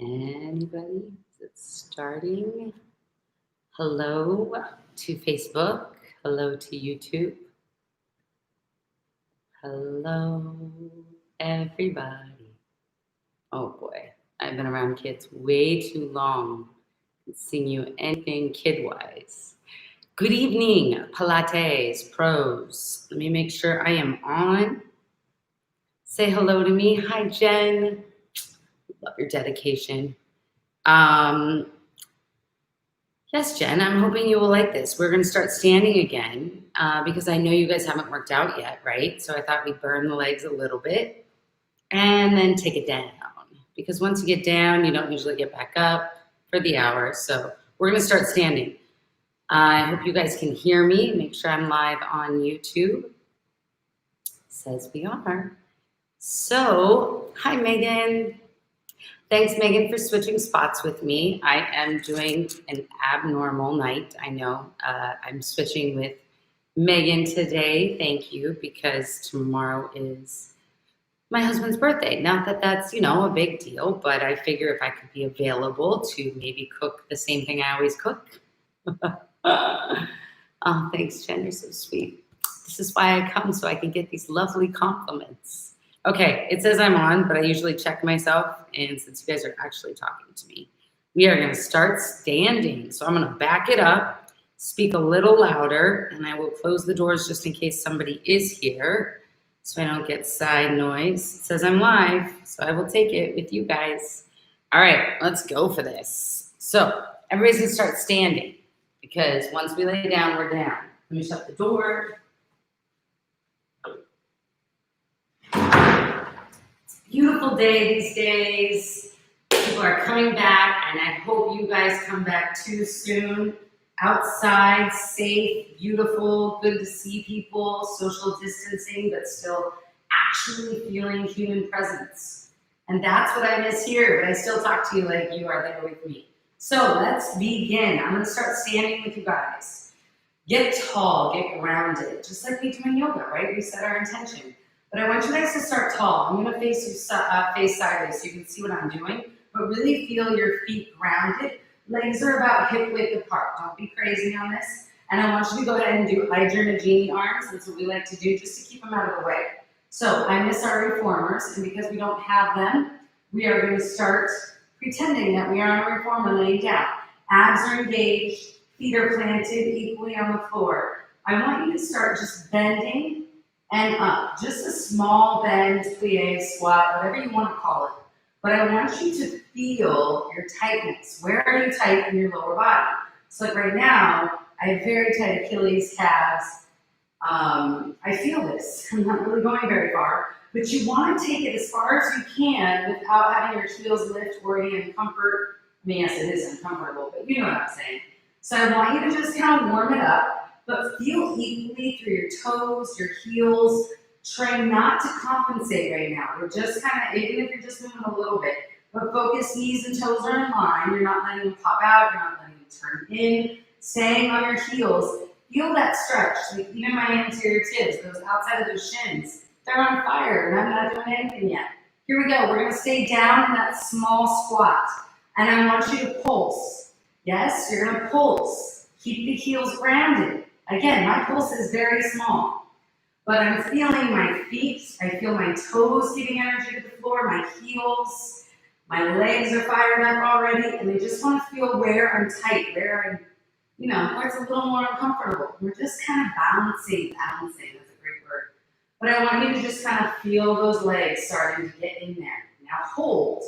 Anybody? Is it starting? Hello to Facebook. Hello to YouTube. Hello, everybody. Oh boy, I've been around kids way too long. I can sing you anything kid-wise. Good evening, Pilates pros. Let me make sure I am on. Say hello to me. Hi, Jen. Love your dedication. Yes, Jen, I'm hoping you will like this. We're going to start standing again because I know you guys haven't worked out yet, right? So I thought we'd burn the legs a little bit and then take it down. Because once you get down, you don't usually get back up for the hour. So we're going to start standing. I hope you guys can hear me. Make sure I'm live on YouTube. Says we are. So, hi, Megan. Thanks, Megan, for switching spots with me. I am doing an abnormal night. I know I'm switching with Megan today. Thank you, because tomorrow is my husband's birthday. Not that that's, a big deal, but I figure if I could be available to maybe cook the same thing I always cook. Oh, thanks, Jen. You're so sweet. This is why I come, so I can get these lovely compliments. Okay, it says I'm on, but I usually check myself, and since you guys are actually talking to me, we are going to start standing. So I'm going to back it up, speak a little louder, and I will close the doors just in case somebody is here so I don't get side noise. It says I'm live, so I will take it with you guys. All right, let's go for this. So everybody's going to start standing because once we lay down, we're down. Let me shut the door. Beautiful day these days. People are coming back, and I hope you guys come back too soon. Outside, safe, beautiful, good to see people, social distancing, but still actually feeling human presence. And that's what I miss here, but I still talk to you like you are there with me. So let's begin. I'm going to start standing with you guys. Get tall, get grounded, just like we do in yoga, right? We set our intention. But I want you guys to start tall. I'm going to face you face sideways so you can see what I'm doing. But really feel your feet grounded. Legs are about hip width apart. Don't be crazy on this. And I want you to go ahead and do Hydra Nagini arms. That's what we like to do just to keep them out of the way. So I miss our reformers. And because we don't have them, we are going to start pretending that we are on a reformer laying down. Abs are engaged. Feet are planted equally on the floor. I want you to start just bending and up. Just a small bend, plie, squat, whatever you want to call it. But I want you to feel your tightness. Where are you tight in your lower body? So like right now, I have very tight Achilles, calves. I feel this. I'm not really going very far. But you want to take it as far as you can without having your heels lift or any uncomfort. I mean, yes, it is uncomfortable, but you know what I'm saying. So I want you to just kind of warm it up, but feel equally through your toes, your heels. Try not to compensate right now. We're just kind of, even if you're just moving a little bit, but focus, knees and toes are in line. You're not letting them pop out. You're not letting them turn in. Staying on your heels. Feel that stretch. Like even my anterior tips, those outside of those shins, they're on fire and I'm not doing anything yet. Here we go. We're going to stay down in that small squat. And I want you to pulse. Yes, you're going to pulse. Keep the heels grounded. Again, my pulse is very small. But I'm feeling my feet, I feel my toes giving energy to the floor, my heels, my legs are fired up already, and I just want to feel where I'm tight, where I'm, where it's a little more uncomfortable. We're just kind of balancing, that's a great word. But I want you to just kind of feel those legs starting to get in there. Now hold,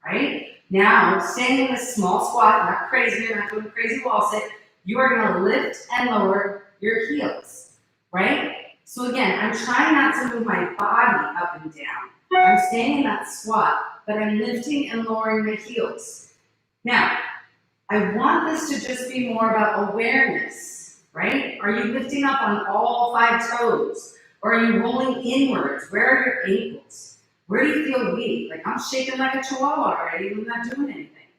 right? Now, staying in a small squat, not crazy, you're not doing a crazy wall sit, you are going to lift and lower your heels, right? So again, I'm trying not to move my body up and down. I'm staying in that squat, but I'm lifting and lowering my heels. Now, I want this to just be more about awareness, right? Are you lifting up on all 5 toes? Or are you rolling inwards? Where are your ankles? Where do you feel weak? Like I'm shaking like a chihuahua already, I'm not doing anything.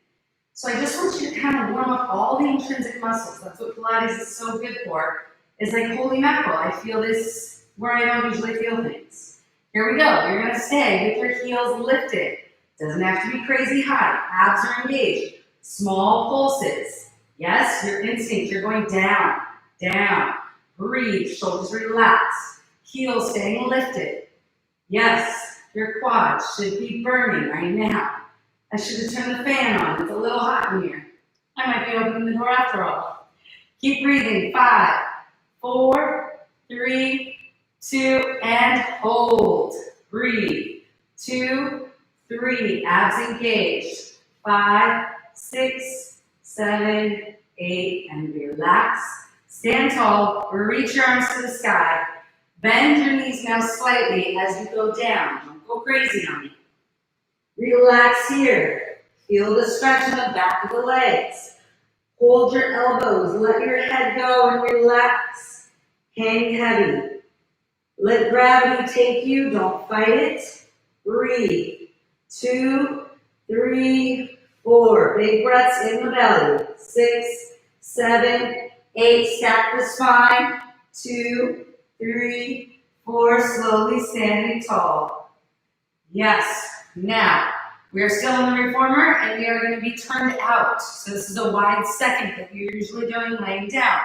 So I just want you to kind of warm up all the intrinsic muscles. That's what Pilates is so good for. It's like, holy mackerel, I feel this where I don't usually feel things. Here we go. You're going to stay with your heels lifted. Doesn't have to be crazy high. Abs are engaged. Small pulses. Yes, your instinct, you're going down, down. Breathe, shoulders relax. Heels staying lifted. Yes, your quads should be burning right now. I should have turned the fan on. It's a little hot in here. I might be opening the door after all. Keep breathing. 5, 4, 3, 2, and hold. Breathe. 2, 3. Abs engaged. 5, 6, 7, 8, and relax. Stand tall. Reach your arms to the sky. Bend your knees now slightly as you go down. Don't go crazy on me. Relax here. Feel the stretch in the back of the legs. Hold your elbows. Let your head go and relax. Hang heavy. Let gravity take you. Don't fight it. Breathe. 2, 3, 4. Big breaths in the belly. 6, 7, 8. Stack the spine. 2, 3, 4. Slowly standing tall. Yes. Now, we are still in the reformer and we are going to be turned out. So this is a wide second that you're usually doing laying down.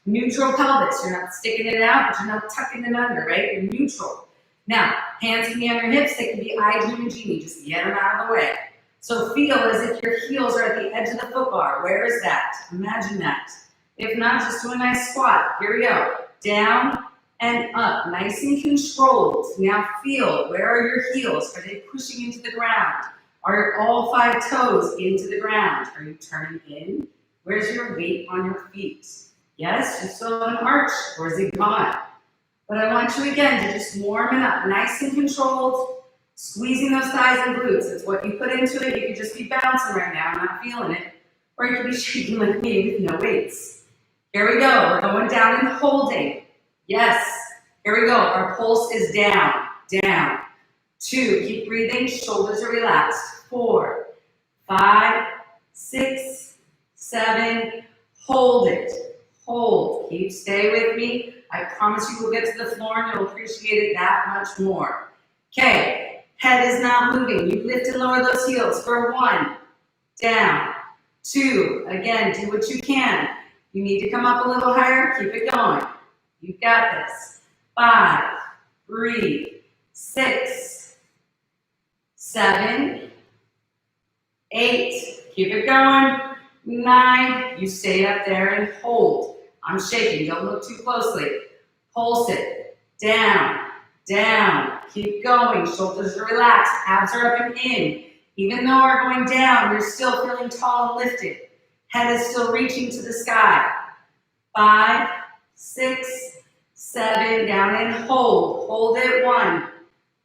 Neutral pelvis. You're not sticking it out, but you're not tucking it under, right? You're neutral. Now, hands can be on your hips. They can be I, Dream, and Genie. Just get them out of the way. So feel as if your heels are at the edge of the foot bar. Where is that? Imagine that. If not, just do a nice squat. Here we go. Down and up. Nice and controlled. Now feel, where are your heels? Are they pushing into the ground? Are all 5 toes into the ground? Are you turning in? Where's your weight on your feet? Yes, you still have an arch, or is it gone? But I want you again to just warm it up. Nice and controlled. Squeezing those thighs and glutes. It's what you put into it. You could just be bouncing right now, not feeling it. Or you could be shaking like me with no weights. Here we go. We're going down and holding. Yes. Here we go. Our pulse is down, down. 2, keep breathing. Shoulders are relaxed. 4, 5, 6, 7. Hold it. Hold. Stay with me. I promise you will get to the floor and you'll appreciate it that much more. Okay. Head is not moving. You lift and lower those heels for 1. Down. 2. Again, do what you can. You need to come up a little higher. Keep it going. You've got this. 5. Breathe. 6. 7. 8. Keep it going. 9. You stay up there and hold. I'm shaking. Don't look too closely. Pulse it. Down. Down. Keep going. Shoulders are relaxed. Abs are up and in. Even though we're going down, you're still feeling tall and lifted. Head is still reaching to the sky. 5, 6, 7. Down and hold. Hold it. 1,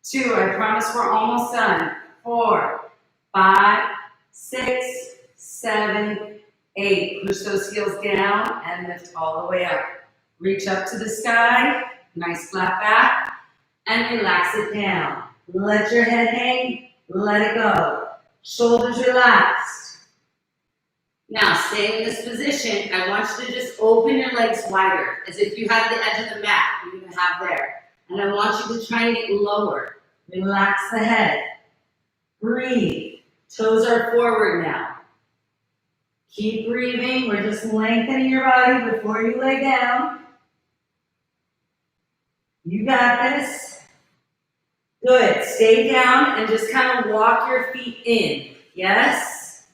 2. I promise we're almost done. 4, 5, 6, 7, 8. Push those heels down and lift all the way up. Reach up to the sky. Nice flat back. And relax it down. Let your head hang. Let it go. Shoulders relaxed. Now, stay in this position. I want you to just open your legs wider, as if you have the edge of the mat you're going to have there. And I want you to try and get lower. Relax the head. Breathe. Toes are forward now. Keep breathing. We're just lengthening your body before you lay down. You got this. Good. Stay down and just kind of walk your feet in. Yes?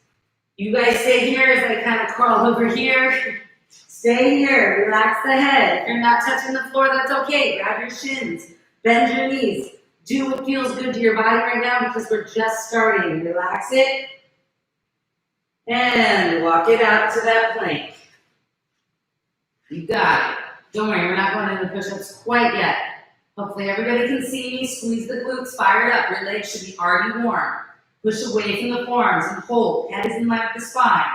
You guys stay here as I kind of crawl over here. Stay here. Relax the head. If you're not touching the floor, that's okay. Grab your shins. Bend your knees. Do what feels good to your body right now because we're just starting. Relax it. And walk it out to that plank. You got it. Don't worry, we're not going into push-ups quite yet. Hopefully everybody can see me. Squeeze the glutes, fire it up. Your legs should be already warm. Push away from the forearms and hold. Head is in line with the spine.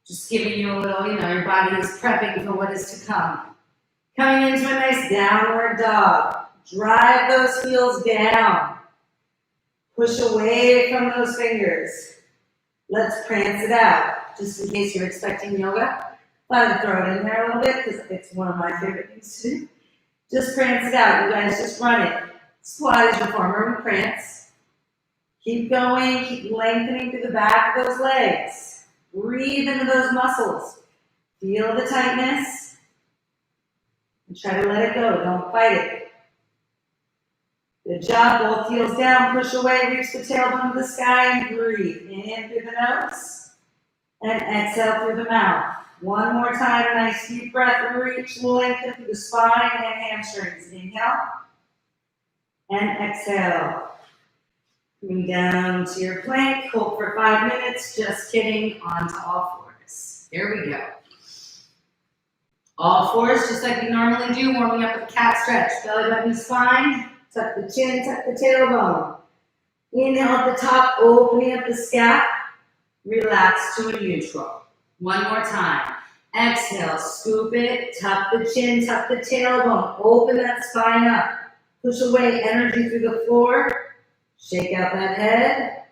Just giving you a little, your body is prepping for what is to come. Coming into a nice downward dog. Drive those heels down. Push away from those fingers. Let's prance it out. Just in case you're expecting yoga, I'll throw it in there a little bit because it's one of my favorite things to do. Just prance it out. You guys just run it. Squat is reformer. We prance. Keep going, keep lengthening through the back of those legs. Breathe into those muscles. Feel the tightness. And try to let it go, don't fight it. Good job, both heels down, push away, reach the tailbone to the sky, and breathe. In through the nose, and exhale through the mouth. One more time, nice deep breath, and reach, lengthen through the spine and hamstrings. Inhale, and exhale. Coming down to your plank, hold for 5 minutes, just kidding, onto all fours. Here we go. All fours, just like we normally do, warming up with a cat stretch. Belly button, spine, tuck the chin, tuck the tailbone. Inhale at the top, opening up the scap. Relax to a neutral. One more time. Exhale, scoop it, tuck the chin, tuck the tailbone. Open that spine up. Push away energy through the floor. Shake out that head.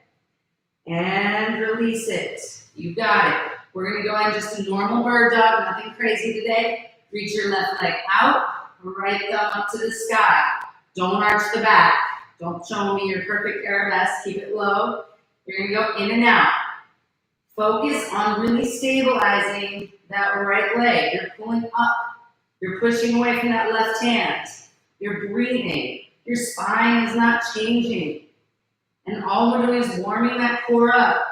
And release it. You got it. We're going to go on just a normal bird dog, nothing crazy today. Reach your left leg out, right thumb up to the sky. Don't arch the back. Don't show me your perfect arabesque. Keep it low. You're going to go in and out. Focus on really stabilizing that right leg. You're pulling up. You're pushing away from that left hand. You're breathing. Your spine is not changing. And all we're doing is warming that core up.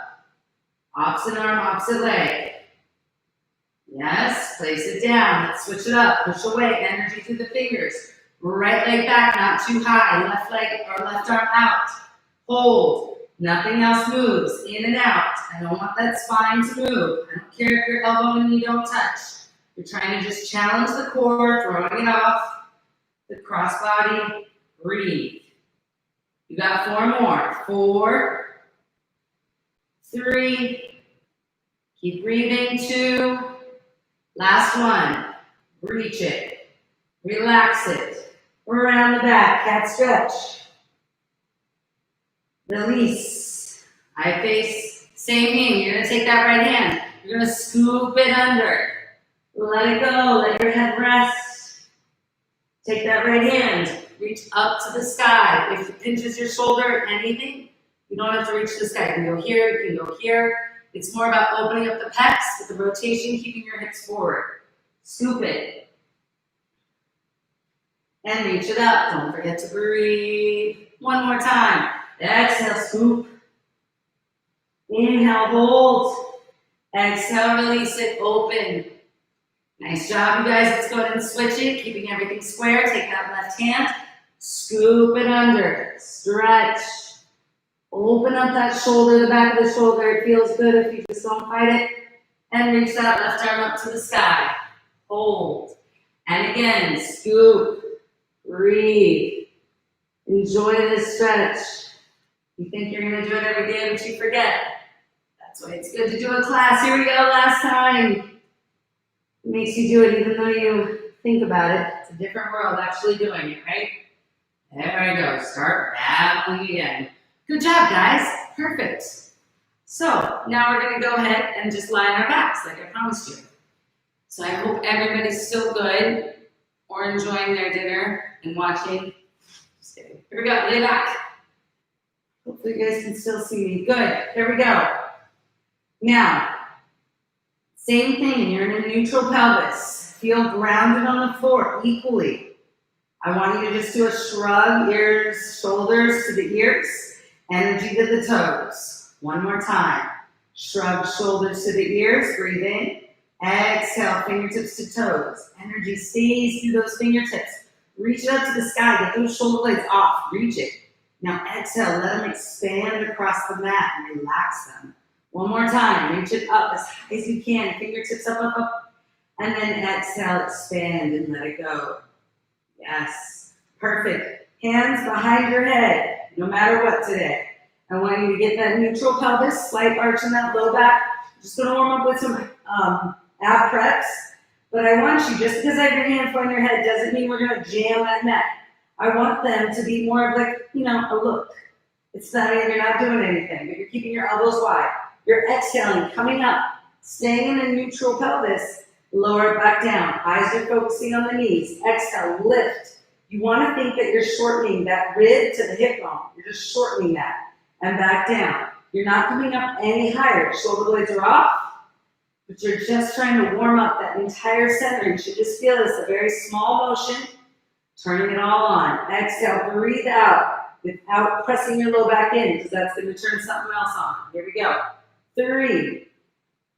Opposite arm, opposite leg. Yes, place it down. Let's switch it up. Push away, energy through the fingers. Right leg back, not too high. Left leg or left arm out. Hold. Nothing else moves. In and out. I don't want that spine to move. I don't care if your elbow and knee don't touch. You're trying to just challenge the core, throwing it off. The crossbody. Breathe. You got 4 more. 4, 3, keep breathing, 2, last one, reach it, relax it, around the back, cat stretch, release, eye face, same thing, you're going to take that right hand, you're going to scoop it under, let it go, let your head rest, take that right hand, reach up to the sky, if it pinches your shoulder or anything, you don't have to reach the sky. You can go here, you can go here. It's more about opening up the pecs with the rotation, keeping your hips forward. Scoop it. And reach it up. Don't forget to breathe. One more time. Exhale, scoop. Inhale, hold. Exhale, release it, open. Nice job, you guys. Let's go ahead and switch it, keeping everything square. Take that left hand. Scoop it under. Stretch. Open up that shoulder, the back of the shoulder. It feels good if you just don't fight it. And reach that left arm up to the sky. Hold. And again, scoop. Breathe. Enjoy this stretch. You think you're going to do it every day, but you forget. That's why it's good to do a class. Here we go, last time. It makes you do it even though you think about it. It's a different world actually doing it, right? There we go. Start battling again. Good job, guys. Perfect. So now we're going to go ahead and just lie on our backs like I promised you. So I hope everybody's still good or enjoying their dinner and watching. Just kidding. Here we go. Lay back. Hopefully you guys can still see me. Good. Here we go. Now, same thing. You're in a neutral pelvis. Feel grounded on the floor equally. I want you to just do a shrug, ears, shoulders to the ears. Energy to the toes. One more time. Shrug shoulders to the ears. Breathe in. Exhale, fingertips to toes. Energy stays through those fingertips. Reach it up to the sky. Get those shoulder blades off. Reach it. Now exhale. Let them expand across the mat and relax them. One more time. Reach it up as high as you can. Fingertips up, up, up. And then exhale, expand and let it go. Yes. Perfect. Hands behind your head. No matter what today. I want you to get that neutral pelvis, slight arch in that low back. I'm just going to warm up with some ab preps. But I want you, just because I have your hands on your head doesn't mean we're going to jam that neck. I want them to be more of like, a look. It's not, you're not doing anything, but you're keeping your elbows wide. You're exhaling, coming up, staying in a neutral pelvis, lower it back down. Eyes are focusing on the knees. Exhale, lift. You want to think that you're shortening that rib to the hip bone. You're just shortening that. and back down. You're not coming up any higher. Shoulder blades are off, but you're just trying to warm up that entire center. You should just feel this, a very small motion, turning it all on. Exhale, breathe out without pressing your low back in, because that's going to turn something else on. Here we go. 3,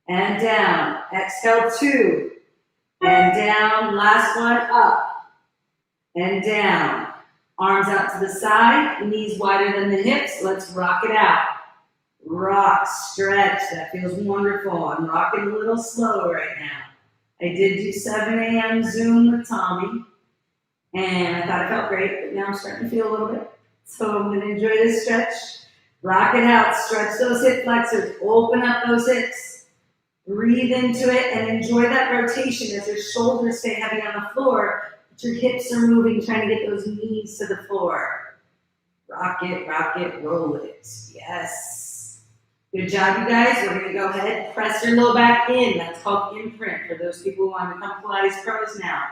and down. Exhale, 2, and down. Last one, up, and down. Arms out to the side, knees wider than the hips. Let's rock it out. Rock, stretch, that feels wonderful. I'm rocking a little slow right now. I did do 7 a.m. Zoom with Tommy, and I thought it felt great, but now I'm starting to feel a little bit. So I'm gonna enjoy this stretch. Rock it out, stretch those hip flexors, open up those hips. Breathe into it and enjoy that rotation as your shoulders stay heavy on the floor, but your hips are moving, trying to get those knees to the floor. Rock it, roll it. Yes. Good job, you guys. We're going to go ahead, press your low back in. That's called imprint for those people who want to become Pilates pros now.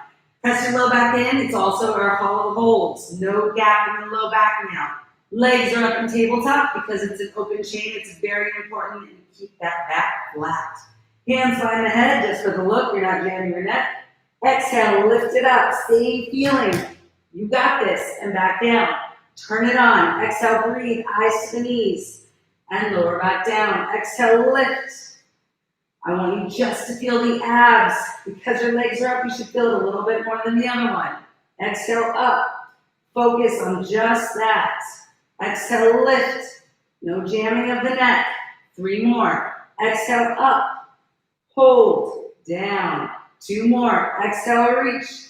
Press your low back in. It's also our hollow holds. No gap in the low back now. Legs are up in tabletop because it's an open chain. It's very important that you keep that back flat. Hands behind the head, just for the look. You're not jamming your neck. Exhale, lift it up. Same feeling. You got this. And back down. Turn it on. Exhale, breathe. Eyes to the knees. And lower back down. Exhale, lift. I want you just to feel the abs. Because your legs are up, you should feel it a little bit more than the other one. Exhale, up. Focus on just that. Exhale, lift. No jamming of the neck. 3 more. Exhale, up. Hold, down. 2 more. Exhale, reach.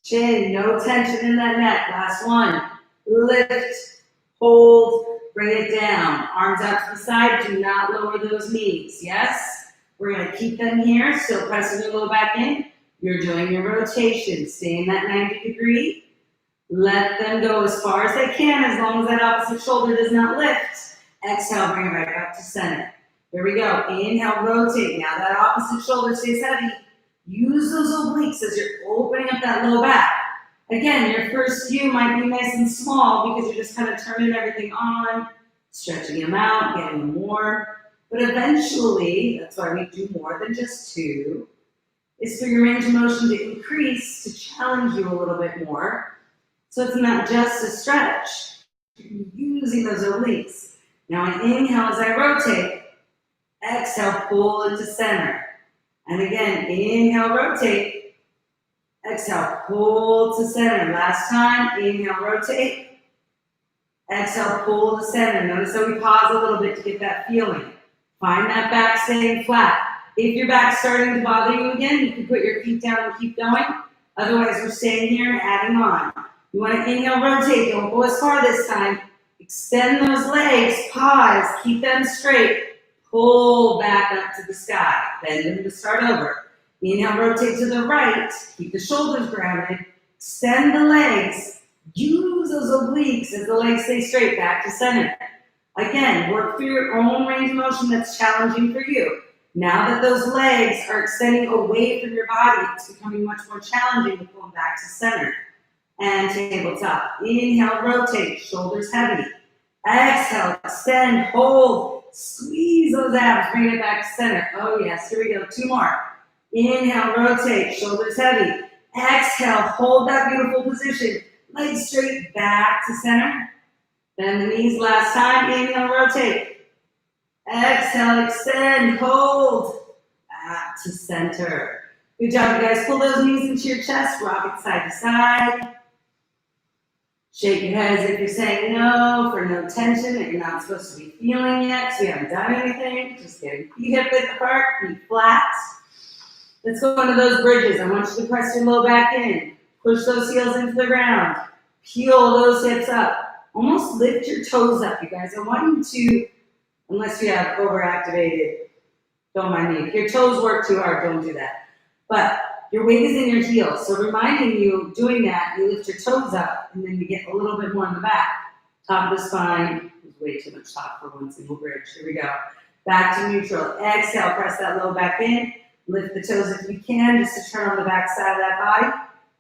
Chin, no tension in that neck. Last one. Lift, hold, bring it down. Arms out to the side. Do not lower those knees. Yes? We're going to keep them here. Still pressing your low back in. You're doing your rotation. Stay in that 90 degree. Let them go as far as they can, as long as that opposite shoulder does not lift. Exhale, bring it right back to center. Here we go. Inhale, rotate. Now that opposite shoulder stays heavy. Use those obliques as you're opening up that low back. Again, your first few might be nice and small because you're just kind of turning everything on, stretching them out, getting them more. But eventually, that's why we do more than just 2, is for your range of motion to increase, to challenge you a little bit more. So it's not just a stretch. You're using those obliques. Now I inhale as I rotate. Exhale, pull into center. And again, inhale, rotate. Exhale, pull to center. Last time, inhale, rotate. Exhale, pull to center. Notice how we pause a little bit to get that feeling. Find that back staying flat. If your back's starting to bother you again, you can put your feet down and keep going. Otherwise, we're staying here and adding on. You want to inhale, rotate. Don't go as far this time. Extend those legs. Pause. Keep them straight. Pull back up to the sky. Bend them to start over. Inhale, rotate to the right. Keep the shoulders grounded. Extend the legs. Use those obliques as the legs stay straight back to center. Again, work through your own range of motion that's challenging for you. Now that those legs are extending away from your body, it's becoming much more challenging to pull them back to center. And tabletop. Inhale, rotate. Shoulders heavy. Exhale, extend, hold. Squeeze those abs, bring it back to center. Oh yes, here we go. 2 more. Inhale, rotate, shoulders heavy. Exhale, hold that beautiful position. Legs straight back to center. Bend the knees last time. Inhale, rotate. Exhale, extend, hold. Back to center. Good job, you guys. Pull those knees into your chest. Rock it side to side. Shake your head as if you're saying no for no tension that you're not supposed to be feeling yet, so you haven't done anything. Just getting feet hip width apart, feet flat. Let's go into those bridges. I want you to press your low back in. Push those heels into the ground. Peel those hips up. Almost lift your toes up, you guys. I want you to, unless you have overactivated, don't mind me. If your toes work too hard, don't do that. But your weight is in your heels, so reminding you, doing that, you lift your toes up, and then you get a little bit more in the back. Top of the spine. There's way too much top for one single bridge. Here we go. Back to neutral. Exhale, press that low back in. Lift the toes if you can, just to turn on the back side of that body.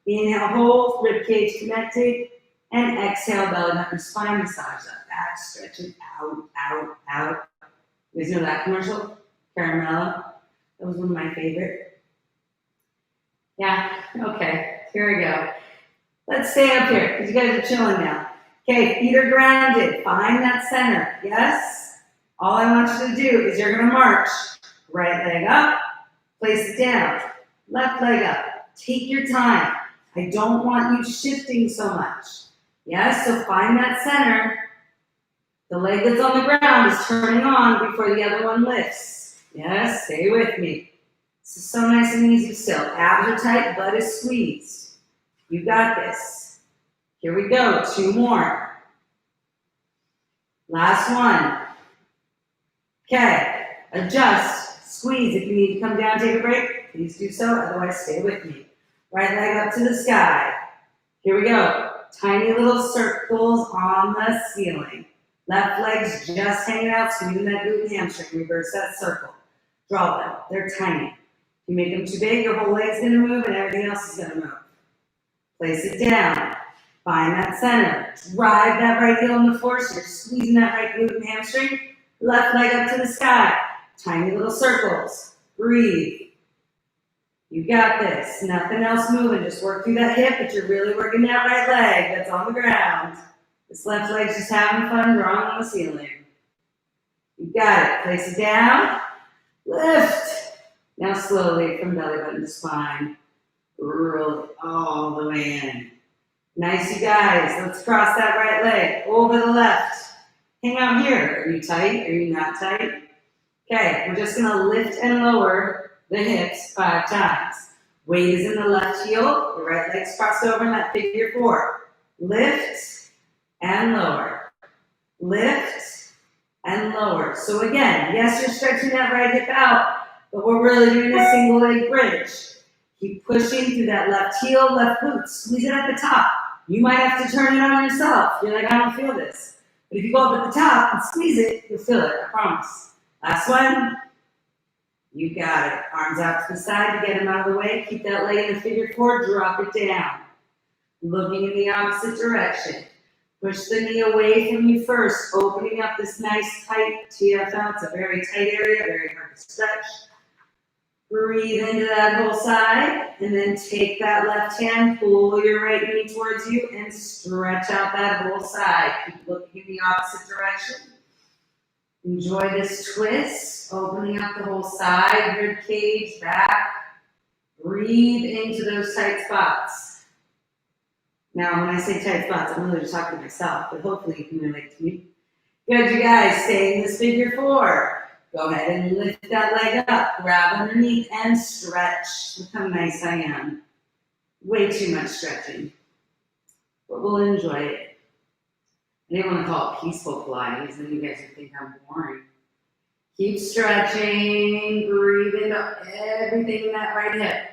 Inhale, hold, rib cage connected. And exhale, belly button, spine massage that back, stretch it out, out, out. You guys know that commercial? Caramello. That was one of my favorite. Yeah, okay, here we go. Let's stay up here, because you guys are chilling now. Okay, feet are grounded. Find that center, yes? All I want you to do is you're gonna march. Right leg up, place it down. Left leg up. Take your time. I don't want you shifting so much. Yes, so find that center. The leg that's on the ground is turning on before the other one lifts. Yes, stay with me. This is so nice and easy still. Abs are tight, butt is squeezed. You got this. Here we go, 2 more. Last one. Okay, adjust, squeeze. If you need to come down, take a break, please do so, otherwise stay with me. Right leg up to the sky. Here we go. Tiny little circles on the ceiling. Left leg's just hanging out, squeezing that glute and hamstring. Reverse that circle. Draw them. They're tiny. If you make them too big, your whole leg's going to move and everything else is going to move. Place it down. Find that center. Drive that right heel on the floor so you're squeezing that right glute and hamstring. Left leg up to the sky. Tiny little circles. Breathe. You got this. Nothing else moving. Just work through that hip, but you're really working that right leg that's on the ground. This left leg's just having fun drawing on the ceiling. You got it. Place it down. Lift. Now slowly from belly button to spine. Roll it all the way in. Nice, you guys. Let's cross that right leg over the left. Hang out here. Are you tight? Are you not tight? Okay, we're just going to lift and lower the hips 5 times. Weight is in the left heel. The right leg's crossed over in that figure 4. Lift and lower. Lift and lower. So again, yes, you're stretching that right hip out, but we're really doing a single leg bridge. Keep pushing through that left heel, left glute. Squeeze it at the top. You might have to turn it on yourself. You're like, I don't feel this. But if you go up at the top and squeeze it, you'll feel it, I promise. Last one. You got it. Arms out to the side to get them out of the way. Keep that leg in the figure 4. Drop it down. Looking in the opposite direction. Push the knee away from you first. Opening up this nice tight TFL. It's a very tight area, very hard to stretch. Breathe into that whole side. And then take that left hand, pull your right knee towards you, and stretch out that whole side. Keep looking in the opposite direction. Enjoy this twist, opening up the whole side, rib cage, back. Breathe into those tight spots. Now, when I say tight spots, I'm really just talking to myself, but hopefully you can relate to me. Good, you guys, stay in this figure 4. Go ahead and lift that leg up, grab underneath, and stretch. Look how nice I am. Way too much stretching, but we'll enjoy it. I didn't want to call it peaceful Pilates, then you guys would think I'm boring. Keep stretching, breathe into everything in that right hip.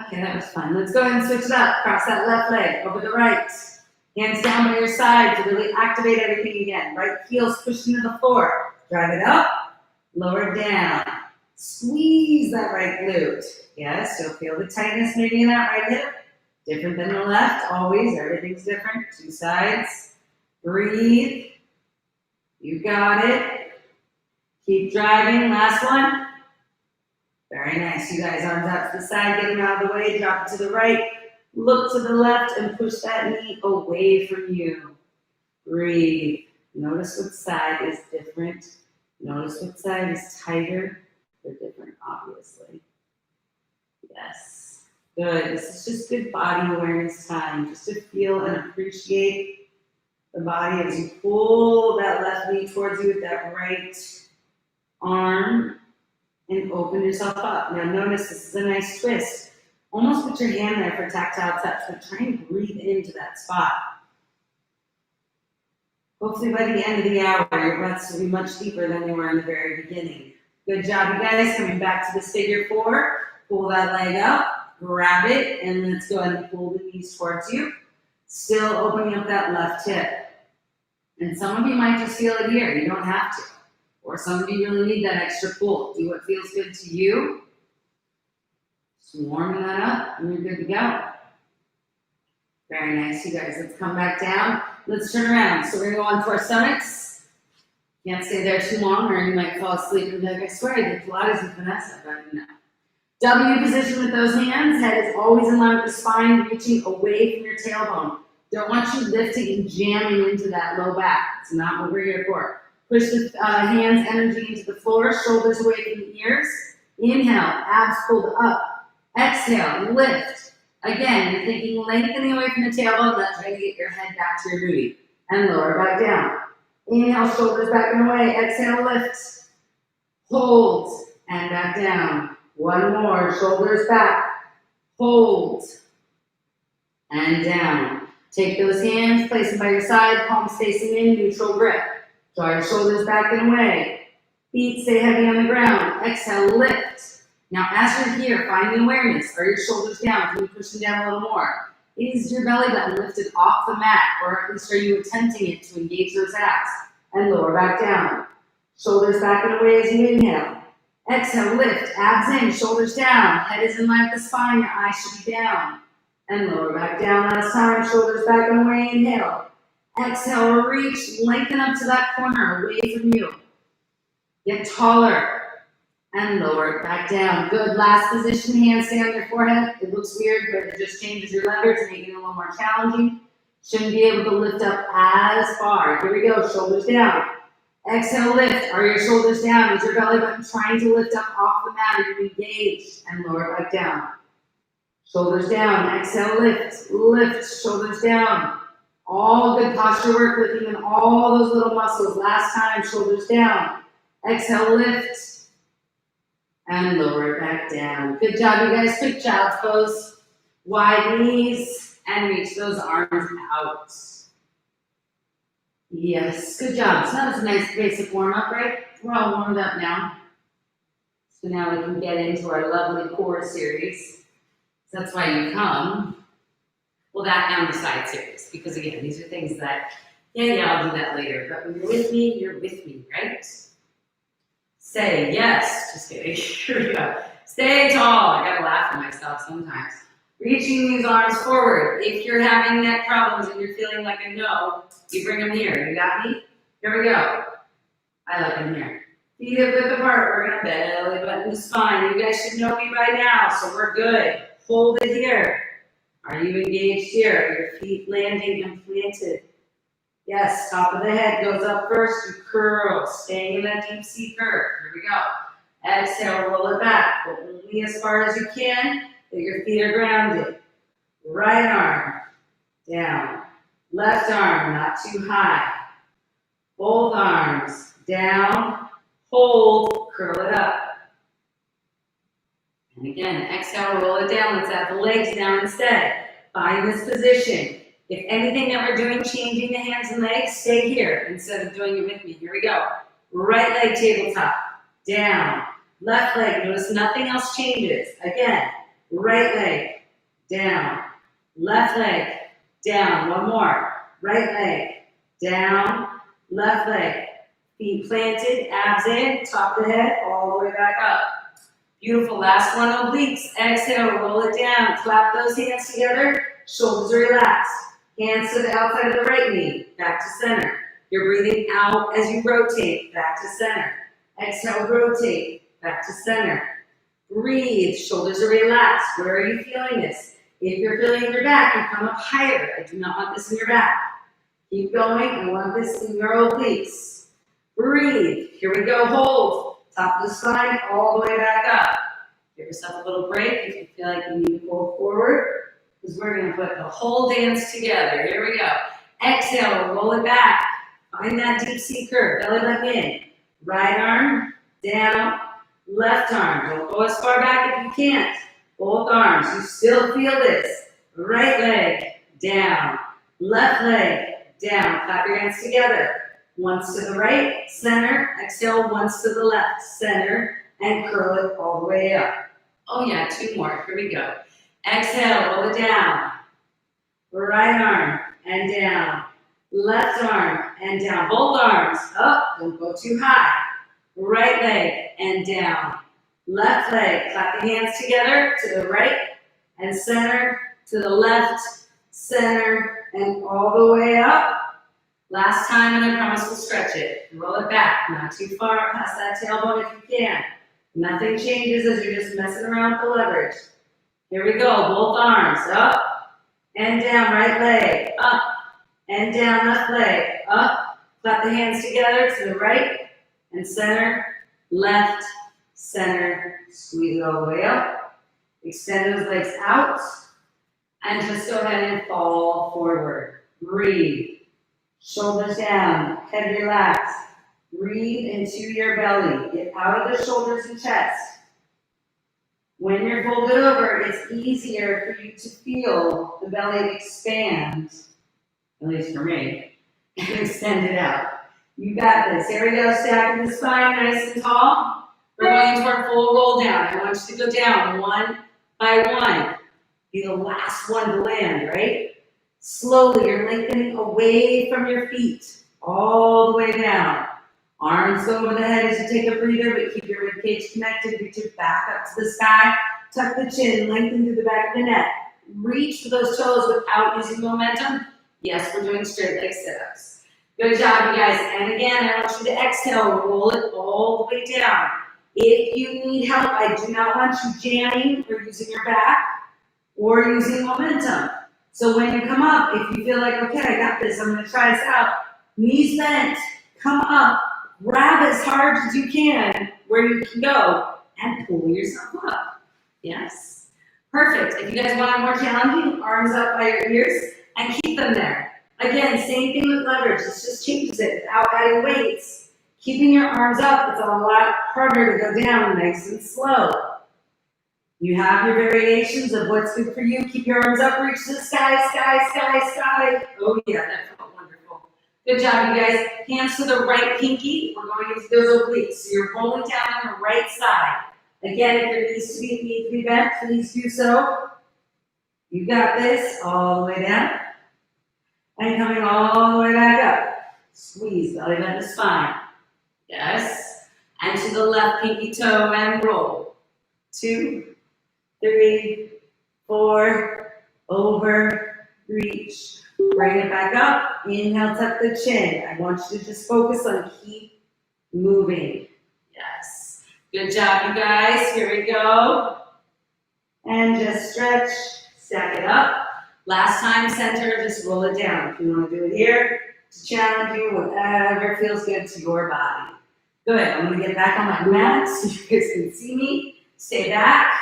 Okay, that was fun. Let's go ahead and switch it up. Cross that left leg over the right. Hands down by your side to really activate everything again. Right heels push into the floor. Drive it up, lower it down. Squeeze that right glute. Yes, you'll feel the tightness maybe in that right hip. Different than the left, always. Everything's different. 2 sides. Breathe. You got it. Keep driving. Last one. Very nice. You guys, arms out to the side. Get them out of the way. Drop it to the right. Look to the left and push that knee away from you. Breathe. Notice what side is different. Notice what side is tighter. They're different, obviously. Yes. Good. This is just good body awareness time. Just to feel and appreciate the body as you pull that left knee towards you with that right arm and open yourself up. Now notice this is a nice twist. Almost put your hand there for tactile touch, but try and breathe into that spot. Hopefully by the end of the hour, your breaths will be much deeper than they were in the very beginning. Good job, you guys. Coming back to this figure 4. Pull that leg up, grab it, and let's go ahead and pull the knees towards you. Still opening up that left hip. And some of you might just feel it here. You don't have to. Or some of you really need that extra pull. Do what feels good to you. Just warming that up, and you're good to go. Very nice, you guys. Let's come back down. Let's turn around. So we're gonna go on to our stomachs. Can't stay there too long or you might fall asleep and be like, I swear I did Pilates and Vanessa, but no. W position with those hands. Head is always in line with the spine, reaching away from your tailbone. Don't want you lifting and jamming into that low back. It's not what we're here for. Push the hands energy into the floor, shoulders away from the ears. Inhale, abs pulled up. Exhale, lift. Again, you're thinking lengthening away from the tailbone, let's try to get your head back to your booty. And lower back down. Inhale, shoulders back and away. Exhale, lift. Hold, and back down. One more, shoulders back. Hold, and down. Take those hands, place them by your side, palms facing in, neutral grip. Draw your shoulders back and away. Feet stay heavy on the ground. Exhale, lift. Now, as you're here, find the awareness. Are your shoulders down? Can you push them down a little more? Is your belly button lifted off the mat, or at least are you attempting it to engage those abs? And lower back down. Shoulders back and away as you inhale. Exhale, lift. Abs in, shoulders down. Head is in line with the spine. Your eyes should be down. And lower back down. Last time, shoulders back and away. Inhale. Exhale, reach, lengthen up to that corner, away from you. Get taller. And lower it back down. Good. Last position, hands stay on your forehead. It looks weird, but it just changes your leverage, making it a little more challenging. Shouldn't be able to lift up as far. Here we go, shoulders down. Exhale, lift. Are your shoulders down? Is your belly button trying to lift up off the mat? Are you engaged? And lower it back down. Shoulders down. Exhale, lift. Lift, shoulders down. All good posture work, lifting in all those little muscles. Last time, shoulders down. Exhale, lift. And lower it back down. Good job, you guys. Quick child's pose. Wide knees and reach those arms out. Yes, good job. So that was a nice basic warm-up, right? We're all warmed up now. So now we can get into our lovely core series. So that's why you come. Well, that and the side series. Because again, these are things that, yeah, I'll do that later. But when you're with me, right? Say yes. Just kidding. Here we go. Stay tall. I gotta laugh at myself sometimes. Reaching these arms forward. If you're having neck problems and you're feeling like a no, you bring them here. You got me? Here we go. I like them here. Feet hip width apart. We're gonna belly button the spine. You guys should know me by now, so we're good. Hold it here. Are you engaged here? Are your feet landing and planted? Yes, top of the head goes up first. You curl, staying in that deep sea curve. Here we go. Exhale, roll it back. Go only as far as you can, that your feet are grounded. Right arm down. Left arm not too high. Both arms down. Hold, curl it up. And again, exhale, roll it down. Let's have the legs down instead. Find this position. If anything that we're doing, changing the hands and legs, stay here instead of doing it with me. Here we go. Right leg tabletop, down. Left leg, notice nothing else changes. Again, right leg, down. Left leg, down. One more. Right leg, down. Left leg, feet planted, abs in, top of the head, all the way back up. Beautiful. Last one, obliques. Exhale, roll it down. Clap those hands together. Shoulders relaxed. Hands to the outside of the right knee. Back to center. You're breathing out as you rotate. Back to center. Exhale, rotate. Back to center. Breathe. Shoulders are relaxed. Where are you feeling this? If you're feeling in your back, you come up higher. I do not want this in your back. Keep going. I want this in your obliques. Breathe. Here we go. Hold. Top of the spine all the way back up. Give yourself a little break if you feel like you need to pull forward, because we're going to put the whole dance together. Here we go. Exhale, roll it back. Find that deep sea curve. Belly button in. Right arm down. Left arm. Don't go as far back if you can't. Both arms. You still feel this. Right leg down. Left leg down. Clap your hands together. Once to the right, center, exhale, once to the left, center, and curl it all the way up. Oh yeah, two more, here we go. Exhale, roll it down. Right arm and down. Left arm and down. Both arms up, don't go too high. Right leg and down. Left leg, clap the hands together to the right and center, to the left, center, and all the way up. Last time, and I promise we'll stretch it. Roll it back, not too far past that tailbone if you can. Nothing changes as you're just messing around with the leverage. Here we go, both arms, up and down, right leg, up and down, left leg, up. Clap the hands together to the right and center, left, center, squeeze it all the way up. Extend those legs out, and just go ahead and fall forward. Breathe. Shoulders down, head relaxed. Breathe into your belly. Get out of the shoulders and chest. When you're folded over, it's easier for you to feel the belly expand, at least for me, and extend it out. You got this. Here we go, stacking the spine nice and tall. We're going into our full roll down. I want you to go down one by one. Be the last one to land, right? Slowly, you're lengthening away from your feet, all the way down. Arms go over the head as you take a breather, but keep your ribcage connected. Reach it back up to the sky. Tuck the chin, lengthen through the back of the neck. Reach for those toes without using momentum. Yes, we're doing straight leg sit-ups. Good job, you guys. And again, I want you to exhale, roll it all the way down. If you need help, I do not want you jamming or using your back or using momentum. So when you come up, if you feel like, okay, I got this, I'm going to try this out, knees bent, come up, grab as hard as you can where you can go, and pull yourself up. Yes? Perfect. If you guys want more challenging, arms up by your ears, and keep them there. Again, same thing with leverage. This just changes it without adding weights. Keeping your arms up, it's a lot harder to go down nice and slow. You have your variations of what's good for you. Keep your arms up, reach to the sky, sky, sky, sky. Oh yeah, that felt wonderful. Good job, you guys. Hands to the right pinky. We're going into those obliques. So you're rolling down on the right side. Again, if your knees need to be bent, please do so. You got this. All the way down. And coming all the way back up. Squeeze, belly button to spine. Yes. And to the left pinky toe and roll. 2, 3, 4, over, reach. Bring it back up. Inhale, tuck the chin. I want you to just focus on keep moving. Yes. Good job, you guys. Here we go. And just stretch. Stack it up. Last time, center, just roll it down. If you want to do it here, to challenge you, whatever feels good to your body. Good. I'm going to get back on my mat so you guys can see me. Stay back.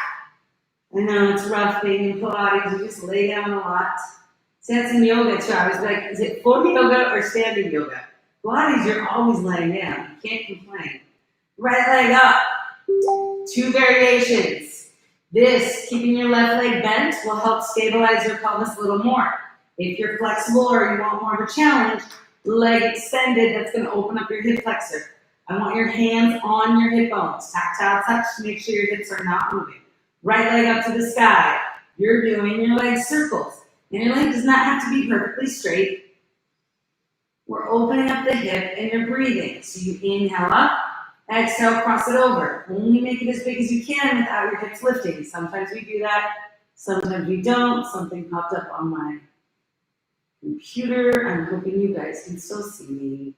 I know it's rough being in Pilates. You just lay down a lot. So that's in yoga too. I was like, is it floor yoga or standing yoga? Pilates, you're always laying down. You can't complain. Right leg up. 2 variations. This, keeping your left leg bent, will help stabilize your pelvis a little more. If you're flexible or you want more of a challenge, leg extended, that's going to open up your hip flexor. I want your hands on your hip bones. Tactile touch to make sure your hips are not moving. Right leg up to the sky. You're doing your leg circles. And your leg does not have to be perfectly straight. We're opening up the hip and you're breathing. So you inhale up, exhale, cross it over. Only make it as big as you can without your hips lifting. Sometimes we do that, sometimes we don't. Something popped up on my computer. I'm hoping you guys can still see me.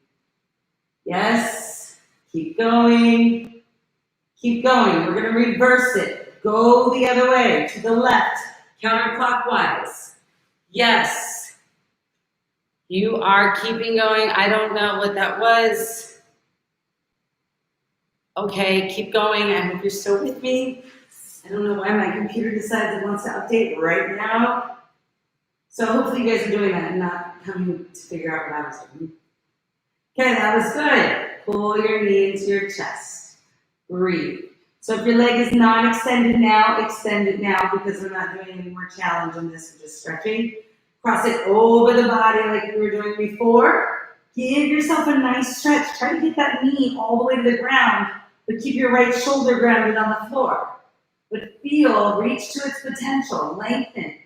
Yes, keep going. Keep going. We're going to reverse it. Go the other way, to the left, counterclockwise. Yes. You are keeping going. I don't know what that was. Okay, keep going. I hope you're still with me. I don't know why my computer decides it wants to update right now. So hopefully you guys are doing that and not coming to figure out what I was doing. Okay, that was good. Pull your knee into your chest. Breathe. So if your leg is not extended now, extend it now because we're not doing any more challenge on this. We're just stretching. Cross it over the body like we were doing before. Give yourself a nice stretch. Try to get that knee all the way to the ground, but keep your right shoulder grounded on the floor. But feel, reach to its potential, lengthen.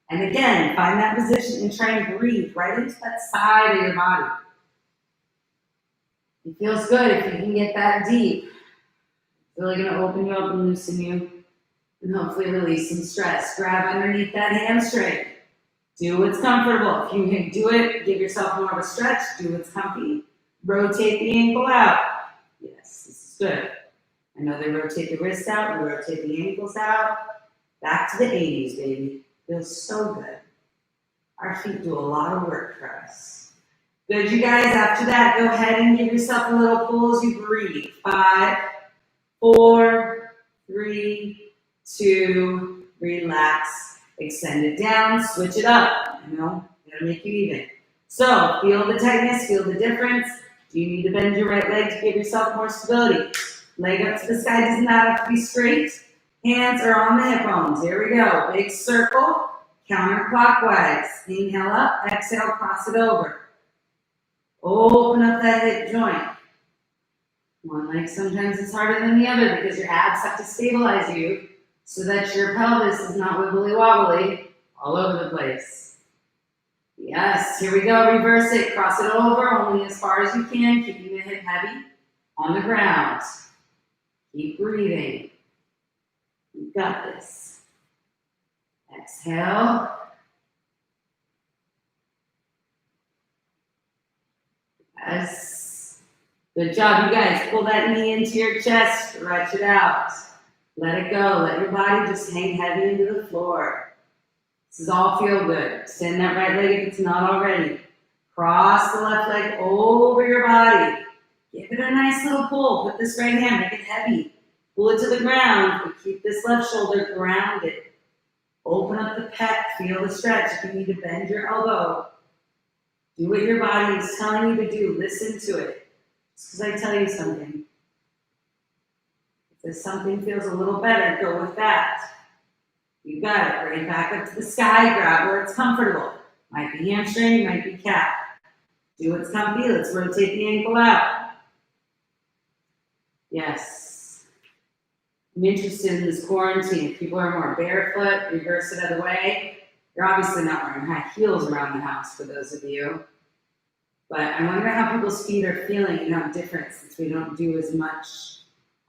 And again, find that position and try and breathe right into that side of your body. It feels good if you can get that deep. It's really going to open you up and loosen you and hopefully release some stress. Grab underneath that hamstring. Do what's comfortable. If you can do it, give yourself more of a stretch. Do what's comfy. Rotate the ankle out. Yes, this is good. I know they rotate the wrists out. We rotate the ankles out. Back to the 80s, baby. Feels so good. Our feet do a lot of work for us. Good, you guys. After that, go ahead and give yourself a little pull as you breathe. 5, 4, 3, 2, relax. Extend it down, switch it up. You know, gotta make you even. So, feel the tightness, feel the difference. Do you need to bend your right leg to give yourself more stability? Leg up to the sky does not have to be straight. Hands are on the hip bones. Here we go. Big circle, counterclockwise. Inhale up, exhale, cross it over. Open up that hip joint. One leg sometimes is harder than the other because your abs have to stabilize you so that your pelvis is not wibbly wobbly all over the place. Yes, here we go. Reverse it, cross it over only as far as you can, keeping the hip heavy on the ground. Keep breathing. You got this. Exhale. Yes. Good job, you guys. Pull that knee into your chest. Stretch it out. Let it go. Let your body just hang heavy into the floor. This is all feel good. Extend that right leg if it's not already. Cross the left leg over your body. Give it a nice little pull. Put this right hand, make it heavy. Pull it to the ground, but keep this left shoulder grounded. Open up the pec, feel the stretch. If you need to bend your elbow, do what your body is telling you to do. Listen to it. Just because I tell you something. If something feels a little better, go with that. You got it. Bring it back up to the sky. Grab where it's comfortable. Might be hamstring, might be calf. Do what's comfy. Let's rotate the ankle out. Yes. I'm interested in this quarantine. If people are more barefoot, reverse it other way. You're obviously not wearing high heels around the house for those of you. But I wonder how people's feet are feeling and how different since we don't do as much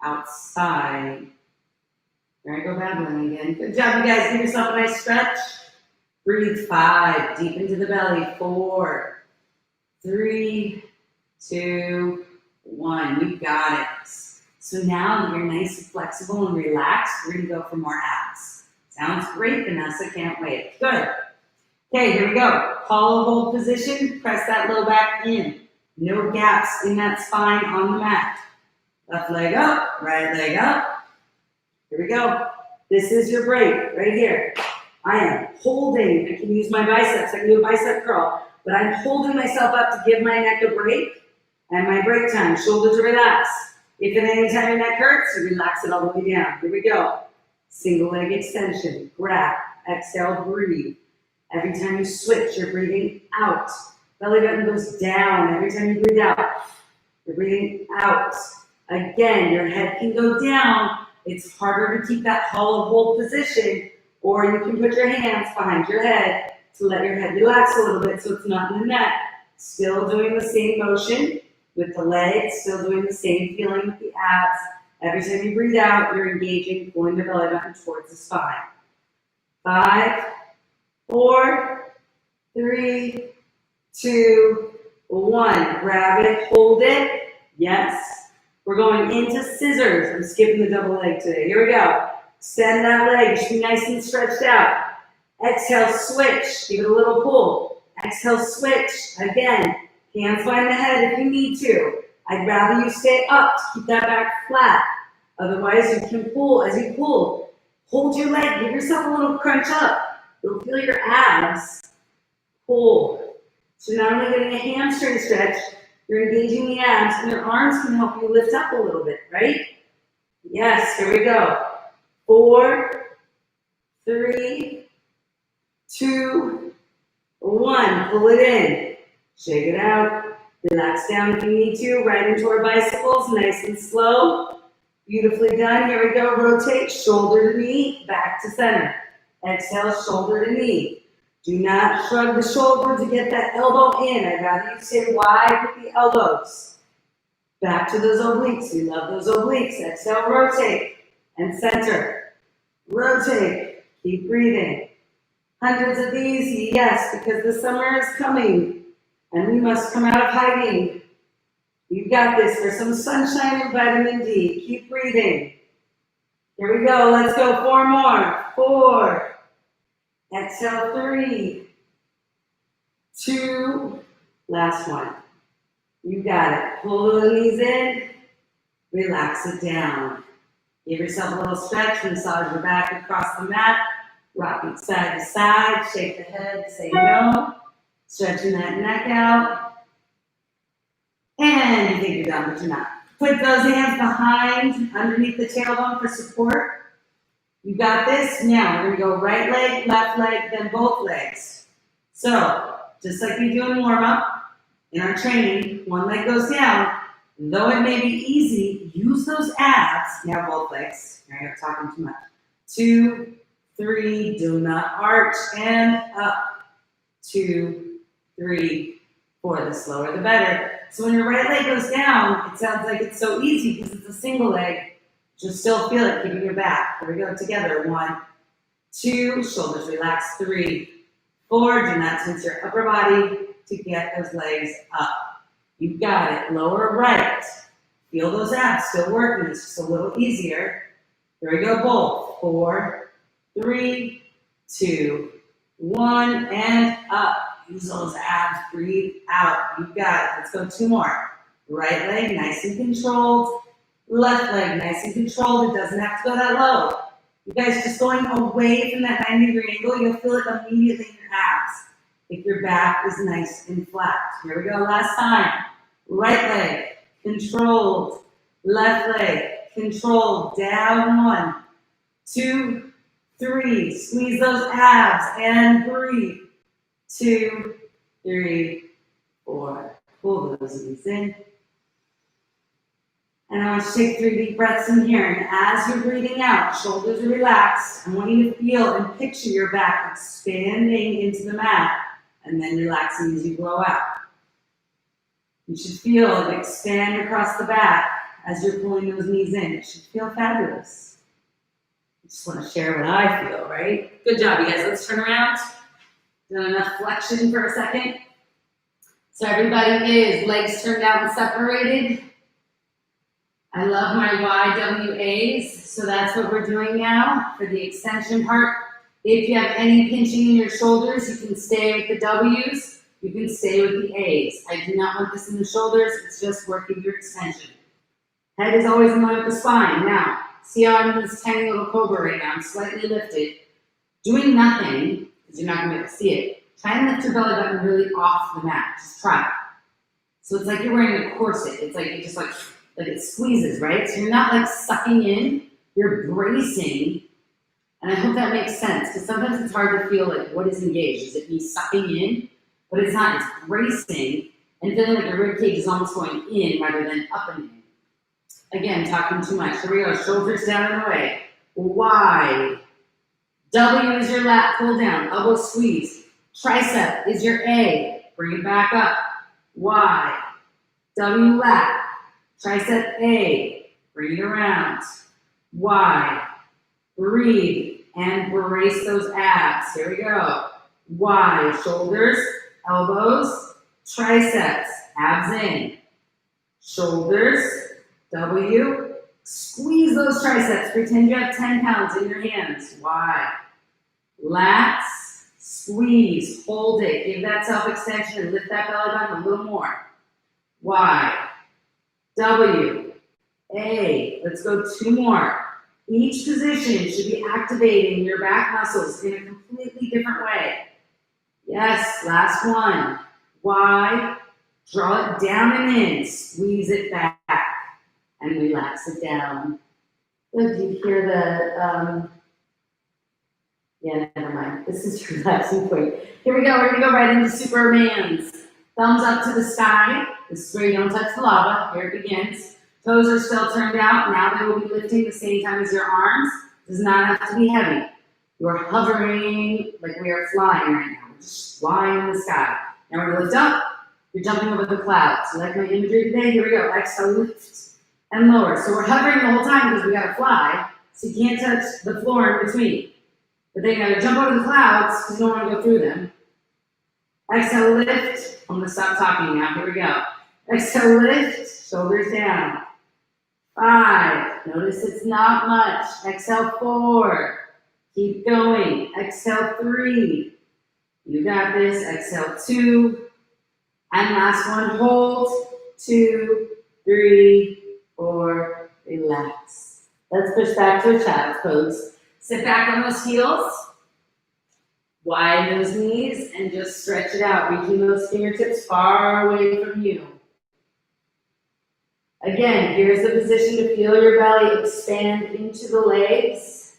outside. There I go babbling again. Good job, you guys. Give yourself a nice stretch. Breathe 5, deep into the belly. 4, 3, 2, 1. You got it. So now that you're nice and flexible and relaxed, we're going to go for more abs. Sounds great, Vanessa. Can't wait. Good. Okay, here we go. Hollow hold position. Press that low back in. No gaps in that spine on the mat. Left leg up, right leg up. Here we go. This is your break right here. I am holding. I can use my biceps. I can do a bicep curl. But I'm holding myself up to give my neck a break. And my break time, shoulder to relax. If at any time your neck hurts, you relax it all the way down. Here we go. Single leg extension. Grab. Exhale, breathe. Every time you switch, you're breathing out. Belly button goes down. Every time you breathe out, you're breathing out. Again, your head can go down. It's harder to keep that hollow hold position, or you can put your hands behind your head to let your head relax a little bit so it's not in the neck. Still doing the same motion with the legs, still doing the same feeling with the abs. Every time you breathe out, you're engaging, pulling the belly button towards the spine. 5, 4, 3, 2, 1. Grab it, hold it. Yes. We're going into scissors. I'm skipping the double leg today. Here we go. Extend that leg. Should be nice and stretched out. Exhale, switch. Give it a little pull. Exhale, switch. Again. Hands behind the head if you need to. I'd rather you stay up to keep that back flat. Otherwise, you can pull. As you pull, hold your leg. Give yourself a little crunch up. You'll feel your abs pull. So not only getting a hamstring stretch, you're engaging the abs, and your arms can help you lift up a little bit, right? Yes, here we go. 4, 3, 2, 1. Pull it in. Shake it out. Relax down if you need to. Right into our bicycles, nice and slow. Beautifully done. Here we go. Rotate, shoulder to knee, back to center. Exhale, shoulder to knee. Do not shrug the shoulder to get that elbow in. I'd rather you stay wide with the elbows. Back to those obliques. We love those obliques. Exhale, rotate and center. Rotate. Keep breathing. Hundreds of these, yes, because the summer is coming and we must come out of hiding. You got this for some sunshine and vitamin D. Keep breathing. Here we go. Let's go. 4 more. 4. Exhale. 3, 2. Last one. You got it. Pull the knees in. Relax it down. Give yourself a little stretch. Massage your back across the mat. Rock it side to side. Shake the head. Say no. Stretching that neck out. And you think you're done, but you're not. Put those hands behind, underneath the tailbone for support. You got this. Now we're going to go right leg, left leg, then both legs. So, just like we do in warm-up, in our training, one leg goes down. Though it may be easy, use those abs. Now both legs. Now you're talking too much. 2, 3, do not arch, and up. 2, 3, 4. The slower the better. So when your right leg goes down, it sounds like it's so easy because it's a single leg. You'll still feel it keeping your back. Here we go together. 1, 2, shoulders relax. 3, 4. Do not tense your upper body to get those legs up. You got it. Lower right. Feel those abs still working. It's just a little easier. Here we go. Both. 4, 3, 2, 1, and up. Use those abs, breathe out. You got it. Let's go 2 more. Right leg, nice and controlled. Left leg, nice and controlled. It doesn't have to go that low. You guys just going away from that 90-degree angle, you'll feel it immediately in your abs. If your back is nice and flat. Here we go, last time. Right leg, controlled. Left leg, controlled. Down 1, 2, 3. Squeeze those abs and breathe. 2, 3, 4. Pull those knees in. And I want you to take 3 deep breaths in here. And as you're breathing out, shoulders are relaxed. I want you to feel and picture your back expanding into the mat and then relaxing as you blow out. You should feel it expand across the back as you're pulling those knees in. It should feel fabulous. I just want to share what I feel, right? Good job, you guys. Let's turn around. Done enough flexion for a second. So everybody is legs turned out and separated. I love my YWAs, so that's what we're doing now for the extension part. If you have any pinching in your shoulders, you can stay with the W's, you can stay with the A's. I do not want this in the shoulders, it's just working your extension. Head is always in line with the spine. Now, see how I'm in this tiny little cobra right now, I'm slightly lifted. Doing nothing, because you're not going to be able to see it. Try and lift your belly button really off the mat. Just try it. So it's like you're wearing a corset. It's like it just like it squeezes, right? So you're not like sucking in, you're bracing. And I hope that makes sense, because sometimes it's hard to feel like what is engaged. Is it me sucking in? But it's not, it's bracing and feeling like your rib cage is almost going in rather than up and in. Again, talking too much. Here we go, shoulders down and away. Y. W is your lat, pull down, elbow squeeze. Tricep is your A, bring it back up. Y. W lat, tricep A, bring it around. Y. Breathe and brace those abs. Here we go. Y. Shoulders, elbows, triceps, abs in. Shoulders, W. Squeeze those triceps. Pretend you have 10 pounds in your hands. Y. Lats, squeeze, hold it. Give that self-extension and lift that belly button a little more. Y. W. A. Let's go 2 more. Each position should be activating your back muscles in a completely different way. Yes, last one. Y. Draw it down and in. Squeeze it back. And relax it down. Good, do you hear the, yeah, never mind. This is your relaxing point. Here we go, we're gonna go right into Superman's. Thumbs up to the sky. This is where you don't touch the lava. Here it begins. Toes are still turned out. Now they will be lifting the same time as your arms. Does not have to be heavy. You are hovering like we are flying right now. We're just flying in the sky. Now we're gonna lift up. You're jumping over the clouds. You like my imagery today? Here we go. Exhale, lift and lower. So we're hovering the whole time because we gotta fly, so you can't touch the floor in between. But then you gotta jump over the clouds because you don't wanna go through them. Exhale, lift. I'm gonna stop talking now. Here we go. Exhale, lift. Shoulders down. 5. Notice it's not much. Exhale, 4. Keep going. Exhale, 3. You got this. Exhale, 2. And last one, hold. 2, 3, 4. Relax. Let's push back to a child's pose. Sit back on those heels. Widen those knees and just stretch it out, reaching those fingertips far away from you. Again, here's the position to feel your belly expand into the legs.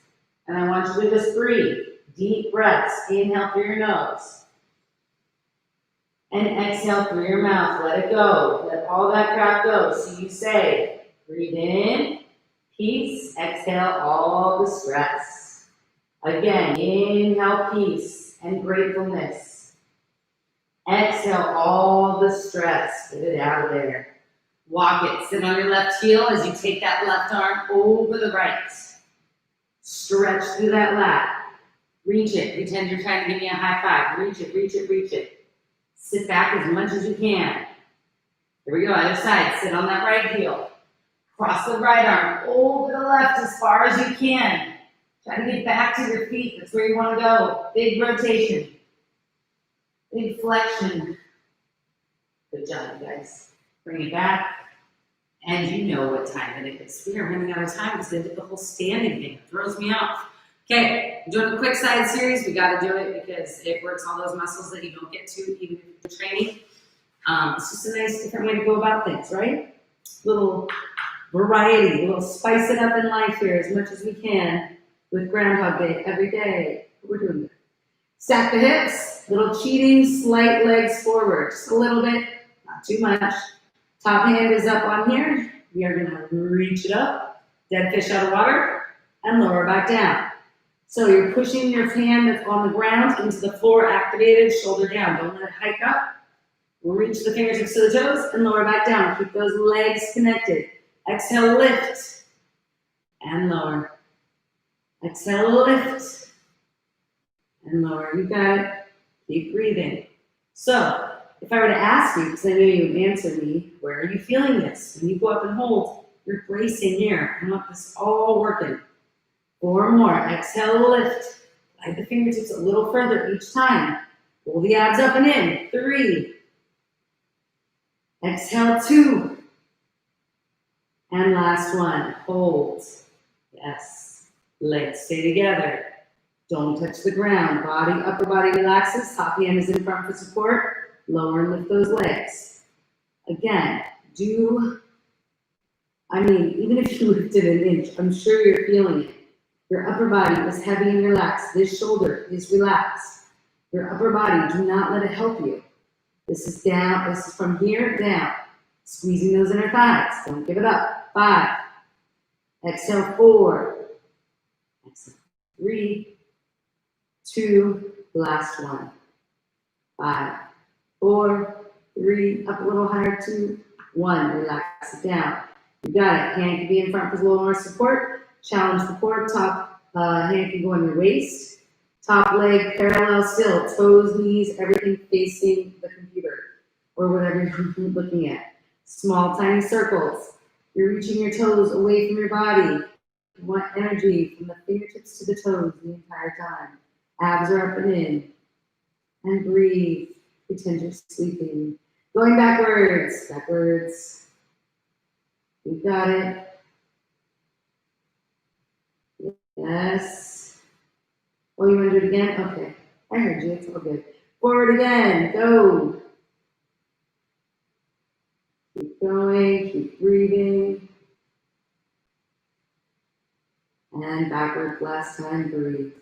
And I want you to just breathe. Deep breaths. Inhale through your nose. And exhale through your mouth. Let it go. Let all that crap go. So you say, breathe in, peace. Exhale all the stress. Again, inhale peace and gratefulness. Exhale all the stress. Get it out of there. Walk it. Sit on your left heel as you take that left arm over the right. Stretch through that lat. Reach it. Pretend you're trying to give me a high five. Reach it, reach it, reach it. Sit back as much as you can. Here we go. Other side. Sit on that right heel. Cross the right arm over the left as far as you can. Try to get back to your feet. That's where you want to go. Big rotation. Big flexion. Good job, you guys. Bring it back. And you know what time it is. We are running out of time because they did the whole standing thing. It throws me off. Okay, I'm doing a quick side series. We got to do it because it works all those muscles that you don't get to even if you're training. It's just a nice different way to go about things, right? Little variety, a little spice it up in life here as much as we can with Groundhog Day every day. We're doing it. Stack the hips, little cheating, slight legs forward, just a little bit, not too much. Top hand is up on here. We are gonna reach it up, dead fish out of water, and lower back down. So you're pushing your hand that's on the ground into the floor, activated, shoulder down. Don't let it hike up. We'll reach the fingertips to the toes and lower back down. Keep those legs connected. Exhale, lift, and lower. Exhale, lift, and lower. You got it. Keep breathing. So, if I were to ask you, because I know you would answer me, where are you feeling this? When you go up and hold, you're bracing here. I want this all working. 4 more. Exhale, lift. Slide the fingertips a little further each time. Pull the abs up and in. 3. Exhale, 2. And last one. Hold. Yes. Legs stay together. Don't touch the ground. Body, upper body relaxes. Top hand is in front for support. Lower and lift those legs. Again, even if you lifted an inch, I'm sure you're feeling it. Your upper body is heavy and relaxed. This shoulder is relaxed. Your upper body, do not let it help you. This is down, this is from here down. Squeezing those inner thighs. Don't give it up. 5. Exhale, 4. Exhale, 3, 2, last one. 5, 4, 3, up a little higher, 2, 1. Relax it down. You got it. Hand can be in front for a little more support. Challenge the core. Top hand can go on your waist. Top leg parallel still. Toes, knees, everything facing the computer or whatever you're looking at. Small, tiny circles. You're reaching your toes away from your body. You want energy from the fingertips to the toes the entire time. Abs are up and in. And breathe. Pretend you're sleeping. Going backwards. Backwards. You got it. Yes. Oh, you want to do it again? Okay. I heard you. It's all good. Forward again. Go. Keep going. Keep breathing. And backward. Last time. Breathe.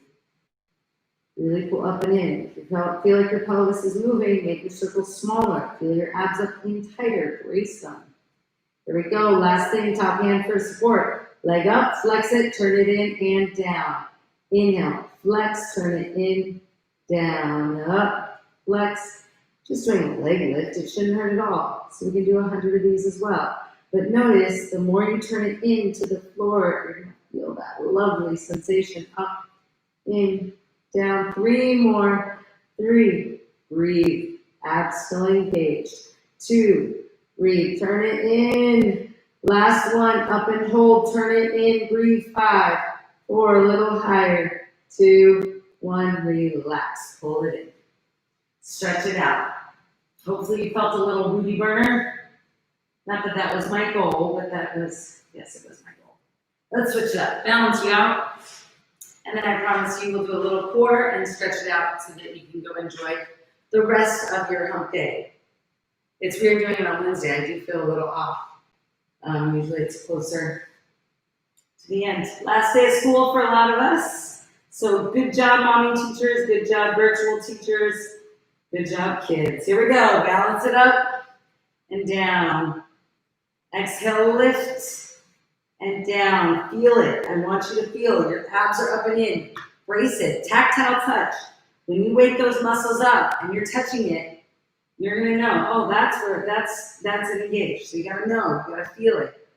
Really pull up and in. If you feel like your pelvis is moving, make your circles smaller. Feel your abs up in tighter. Brace them. There we go. Last thing. Top hand for support. Leg up, flex it, turn it in and down. Inhale, flex, turn it in, down, up, flex. Just doing a leg lift, it shouldn't hurt at all. So we can do 100 of these as well. But notice, the more you turn it into the floor, you're gonna feel that lovely sensation up in, down, 3 more, 3, breathe, abs still engaged, 2, breathe, turn it in, last one, up and hold, turn it in, breathe, 5, 4, a little higher, 2, 1, relax, pull it in, stretch it out. Hopefully you felt a little booty burner. Not that that was my goal, but that was, yes, it was my goal. Let's switch it up, balance you out. And then I promise you we'll do a little core and stretch it out so that you can go enjoy the rest of your hump day. It's weird doing it on Wednesday. I do feel a little off. Usually it's closer to the end. Last day of school for a lot of us. So good job, mommy teachers. Good job, virtual teachers. Good job, kids. Here we go. Balance it up and down. Exhale, lift and down. Feel it. I want you to feel it. Your abs are up and in. Brace it. Tactile touch. When you wake those muscles up and you're touching it, you're gonna know, oh, that's engaged. So you gotta know, you gotta feel it.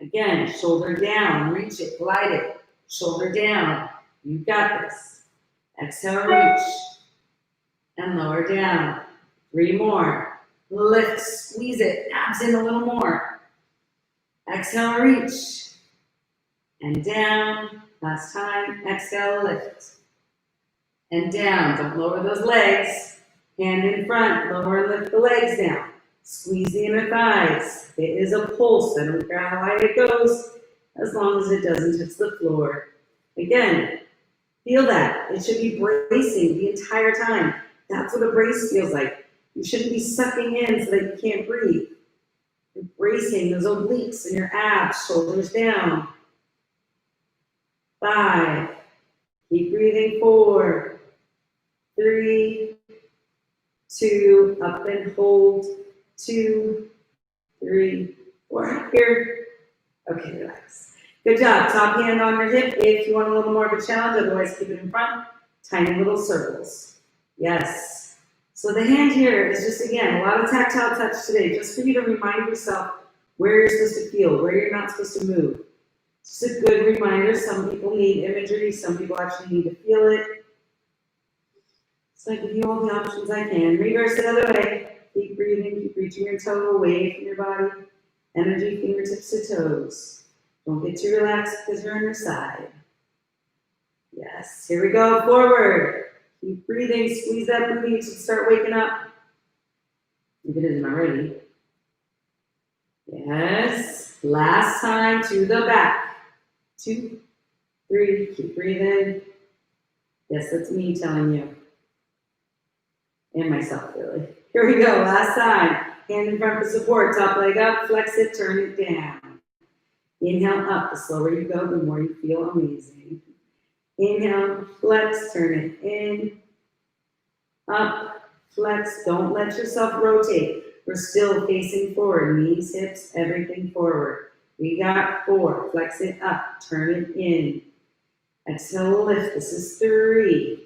Again, shoulder down, reach it, glide it. Shoulder down. You've got this. Exhale, reach. And lower down. 3 more. Lift, squeeze it, abs in a little more. Exhale, reach. And down. Last time. Exhale, lift. And down. Don't lower those legs. Hand in front. Lower and lift the legs down. Squeeze the inner thighs. It is a pulse. I don't care how high it goes, as long as it doesn't touch the floor. Again, feel that. It should be bracing the entire time. That's what a brace feels like. You shouldn't be sucking in so that you can't breathe. You're bracing those obliques and your abs, shoulders down. 5. Keep breathing. 4, 3, 2, up and hold. 2, 3, 4. Here. Okay, relax. Good job. Top hand on your hip if you want a little more of a challenge. Otherwise, keep it in front. Tiny little circles. Yes. So the hand here is just, again, a lot of tactile touch today, just for you to remind yourself where you're supposed to feel, where you're not supposed to move. Just a good reminder. Some people need imagery. Some people actually need to feel it. So I give you all the options I can. Reverse the other way. Keep breathing. Keep reaching your toe away from your body. Energy, fingertips to toes. Don't get too relaxed because you're on your side. Yes. Here we go. Forward. Keep breathing. Squeeze that booty to start waking up. If it isn't already. Yes. Last time to the back. 2, 3. Keep breathing. Yes, that's me telling you. And myself, really. Here we go. Last time. Hand in front for support. Top leg up. Flex it. Turn it down. Inhale up. The slower you go, the more you feel amazing. Inhale. Flex. Turn it in. Up. Flex. Don't let yourself rotate. We're still facing forward. Knees, hips, everything forward. We got 4. Flex it up. Turn it in. Exhale, lift. This is 3.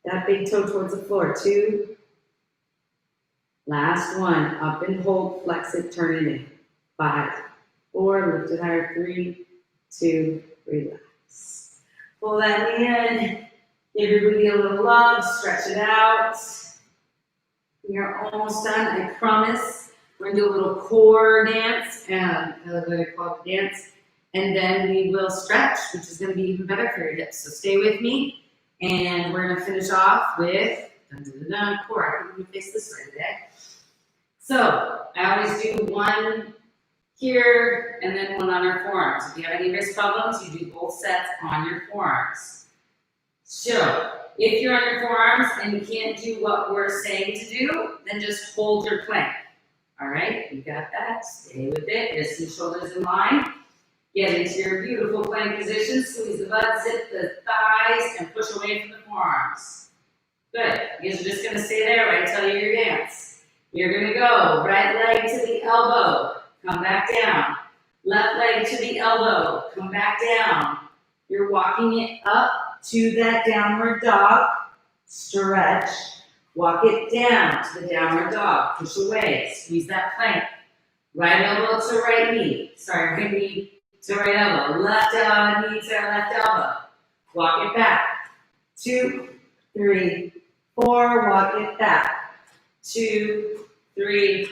That big toe towards the floor. 2. Last one. Up and hold. Flex it. Turn it in. 5. 4. Lift it higher. 3, 2. Relax. Pull that in. Give your booty a little love. Stretch it out. We are almost done, I promise. We're gonna do a little core dance, and what I call it, dance, and then we will stretch, which is gonna be even better for your hips. So stay with me, and we're gonna finish off with core. I think we face this way today. So I always do one here and then one on our forearms. If you have any wrist problems, you do both sets on your forearms. So if you're on your forearms and you can't do what we're saying to do, then just hold your plank. All right, you got that? Stay with it. Wrists and shoulders in line. Get into your beautiful plank position. Squeeze the butt, zip the thighs, and push away from the forearms. Good. You're just going to stay there right till your dance. You're going to go right leg to the elbow. Come back down. Left leg to the elbow. Come back down. You're walking it up to that downward dog. Stretch. Walk it down to the downward dog. Push away. Squeeze that plank. Right elbow to right knee. Sorry, right knee to right elbow. Left knee to left elbow. walk it back. 2, 3, 4, walk it back. 2, 3,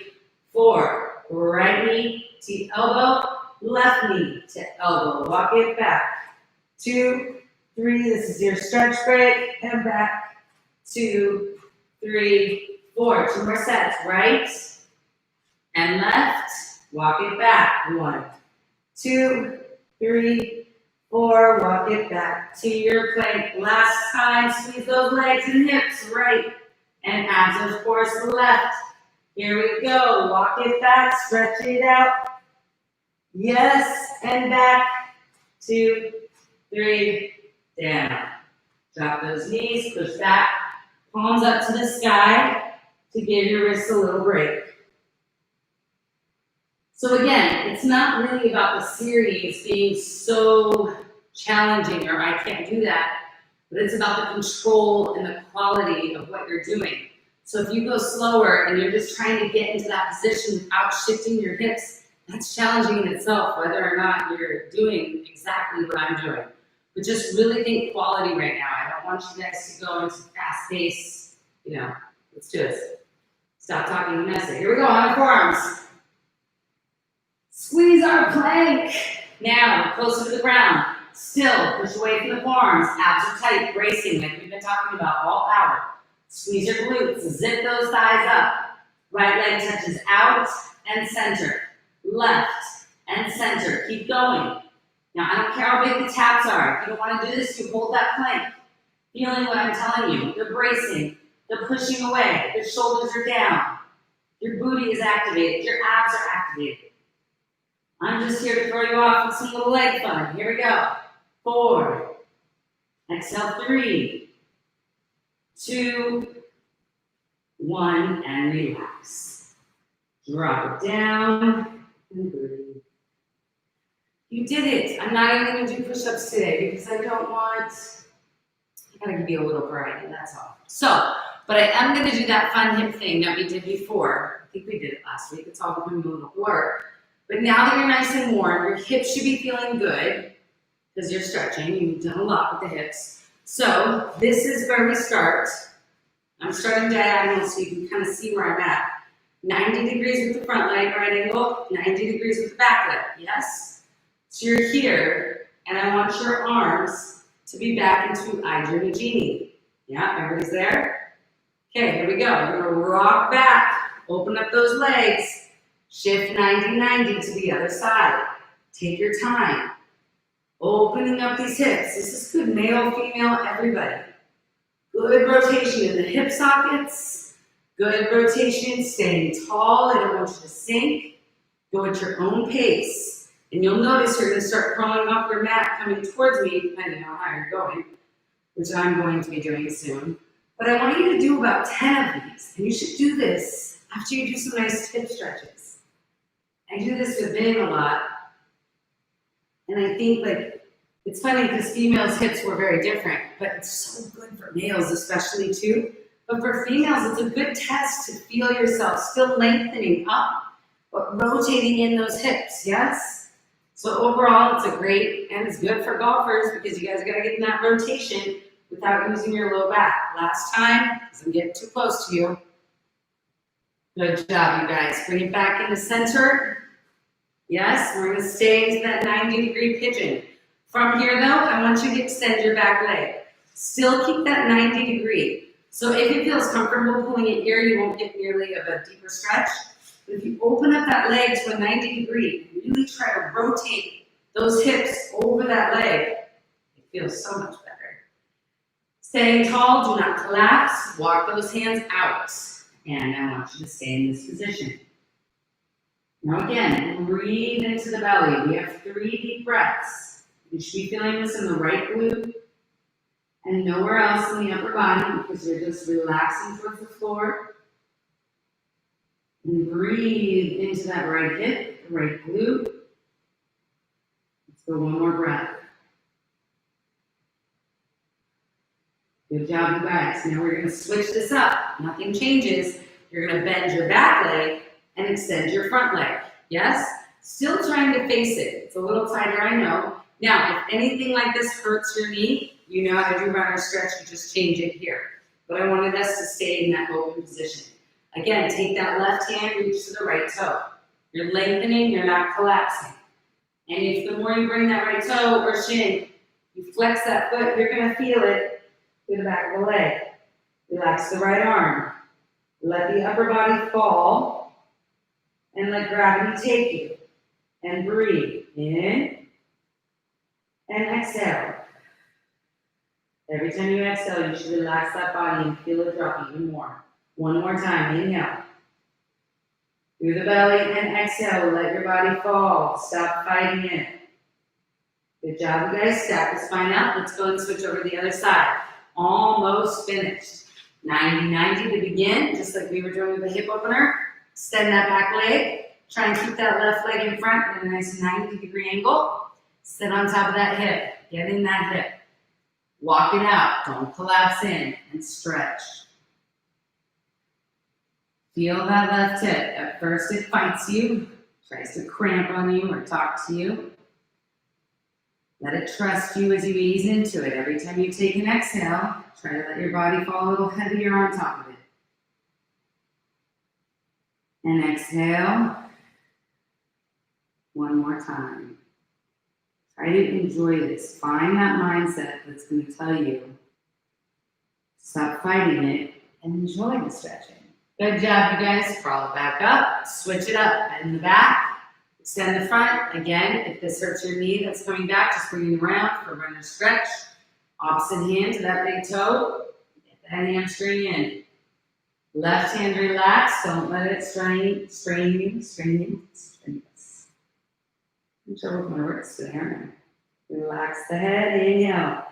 4. Right knee to elbow, left knee to elbow. Walk it back. 2, 3. This is your stretch break. And back. 2, 3, 4. 2 more sets. Right and left. Walk it back. 1, 2, 3, 4. Walk it back to your plank. Last time. Squeeze those legs and hips. Right and abs, of course, left. Here we go. Walk it back. Stretch it out. Yes, and back. 2, 3, down. Drop those knees, push back. Palms up to the sky to give your wrists a little break. So again, it's not really about the series being so challenging or I can't do that, but it's about the control and the quality of what you're doing. So if you go slower and you're just trying to get into that position without shifting your hips, that's challenging in itself, whether or not you're doing exactly what I'm doing. But just really think quality right now. I don't want you guys to go into fast pace, let's do this. Stop talking messy. Here we go, on the forearms. Squeeze our plank. Now, closer to the ground. Still, push away from the forearms. Abs are tight, bracing like we've been talking about all hour. Squeeze your glutes, zip those thighs up. Right leg touches out and center. Left and center. Keep going. Now, I don't care how big the taps are. If you don't want to do this, you hold that plank. Feeling what I'm telling you. They're bracing. They're pushing away. Your shoulders are down. Your booty is activated. Your abs are activated. I'm just here to throw you off with some little leg fun. Here we go. 4. Exhale, 3, 2, 1, and relax. Drop it down and breathe. You did it. I'm not even going to do push-ups today because I gotta give you a little variety, that's all. So, but I am going to do that fun hip thing that we did before. I think we did it last week. It's all becoming a little blur. But now that you're nice and warm, your hips should be feeling good because you're stretching. You've done a lot with the hips. So this is where we start. I'm starting diagonal so you can kind of see where I'm at. 90 degrees with the front leg, right angle, 90 degrees with the back leg, yes? So you're here, and I want your arms to be back into Ajna. Yeah, everybody's there? Okay, here we go. You're gonna rock back, open up those legs, shift 90-90 to the other side. Take your time. Opening up these hips. This is good, male, female, everybody. Good rotation in the hip sockets. Good rotation, staying tall. I don't want you to sink. Go at your own pace. And you'll notice you're going to start crawling off your mat coming towards me, depending on how you're going, which I'm going to be doing soon. But I want you to do about 10 of these. And you should do this after you do some nice hip stretches. I do this with Vin a lot. And I think it's funny because females' hips were very different, but it's so good for males especially too. But for females, it's a good test to feel yourself still lengthening up, but rotating in those hips, yes? So overall, it's a great, and it's good for golfers because you guys gotta get in that rotation without using your low back. Last time, because I'm getting too close to you. Good job, you guys. Bring it back in the center. Yes, we're gonna stay into that 90-degree pigeon. From here though, I want you to extend your back leg. Still keep that 90 degree. So if it feels comfortable pulling it here, you won't get nearly of a deeper stretch. But if you open up that leg to a 90 degree, and really try to rotate those hips over that leg, it feels so much better. Staying tall, do not collapse. Walk those hands out. And I want you to stay in this position. Now again, breathe into the belly. We have 3 deep breaths. You should be feeling this in the right glute and nowhere else in the upper body because you're just relaxing towards the floor. And breathe into that right hip, the right glute. Let's go one more breath. Good job, you guys. Now we're going to switch this up. Nothing changes. You're going to bend your back leg and extend your front leg. Yes? Still trying to face it. It's a little tighter, I know. Now, if anything like this hurts your knee, You know how to do runner stretch, you just change it here. But I wanted us to stay in that open position. Again, take that left hand, reach to the right toe. You're lengthening, you're not collapsing. And if the more you bring that right toe or shin, you flex that foot, you're gonna feel it through the back of the leg. Relax the right arm. Let the upper body fall and let gravity take you. And breathe in and exhale. Every time you exhale, you should relax that body and feel it drop even more. One more time, inhale. Through the belly and exhale, let your body fall. Stop fighting it. Good job, you guys. Stack the spine out. Let's go and switch over to the other side. Almost finished. 90-90 to begin, just like we were doing with the hip opener. Extend that back leg. Try and keep that left leg in front at a nice 90-degree angle. Sit on top of that hip. Get in that hip. Walk it out. Don't collapse in. And stretch. Feel that left hip. At first it fights you, tries to cramp on you or talk to you. Let it trust you as you ease into it. Every time you take an exhale, try to let your body fall a little heavier on top of it. And exhale. One more time. Try to enjoy this. Find that mindset that's going to tell you, stop fighting it and enjoy the stretching. Good job, you guys. Crawl it back up. Switch it up. Bend the back. Extend the front. Again, if this hurts your knee that's coming back, just bring it around for a runner stretch. Opposite hand to that big toe. Get that hamstring in. Left hand relax. Don't let it strain you. I'm sure with my wrists there. Relax the head. Inhale.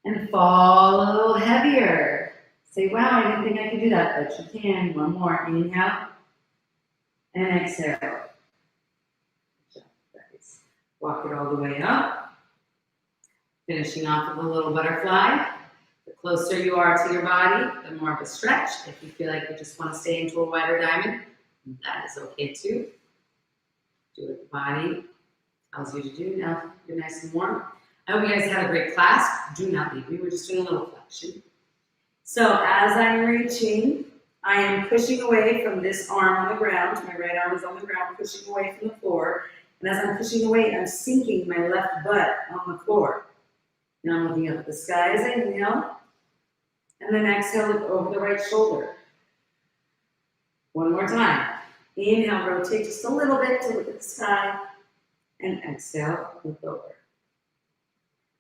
And fall a little heavier. Say, wow, I didn't think I could do that, but you can. One more. Inhale. And exhale. Good job, guys. Walk it all the way up. Finishing off with a little butterfly. The closer you are to your body, the more of a stretch. If you feel like you just want to stay into a wider diamond, that is okay too. Do what the body tells you to do. Now you're nice and warm. I hope you guys had a great class. Do not leave. We were just doing a little flexion. So as I'm reaching, I am pushing away from this arm on the ground. My right arm is on the ground, pushing away from the floor. And as I'm pushing away, I'm sinking my left butt on the floor. Now I'm looking up at the sky as I inhale. And then exhale, look over the right shoulder. One more time. Inhale, rotate just a little bit to look at the sky. And exhale, look over.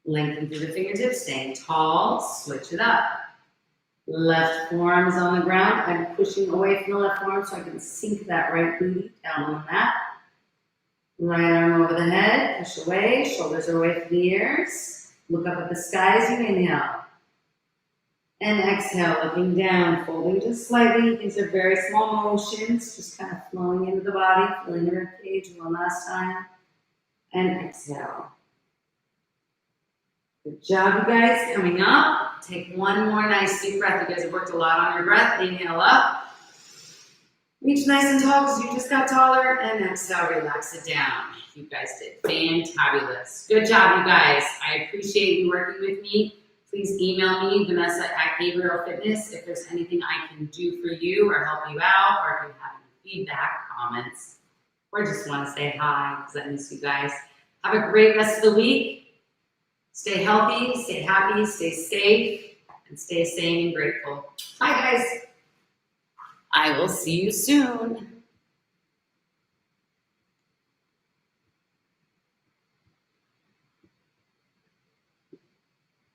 Lengthen through the fingertips, staying tall, switch it up. Left forearm is on the ground. I'm pushing away from the left forearm so I can sink that right booty down on the mat. Right arm over the head, push away, shoulders are away from the ears. Look up at the sky as you inhale. And exhale, looking down, folding just slightly. These are very small motions, just kind of flowing into the body, filling the rib cage one last time. And exhale. Good job, you guys. Coming up, take one more nice deep breath. You guys have worked a lot on your breath. Inhale up. Reach nice and tall because you just got taller. And exhale, relax it down. You guys did fantabulous. Good job, you guys. I appreciate you working with me. Please email me, Vanessa at Gabriel Fitness, if there's anything I can do for you or help you out, or if you have any feedback, comments, or just want to say hi because I miss you guys. Have a great rest of the week. Stay healthy, stay happy, stay safe, and stay sane and grateful. Bye, guys. I will see you soon.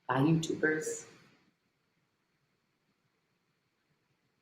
Bye, YouTubers.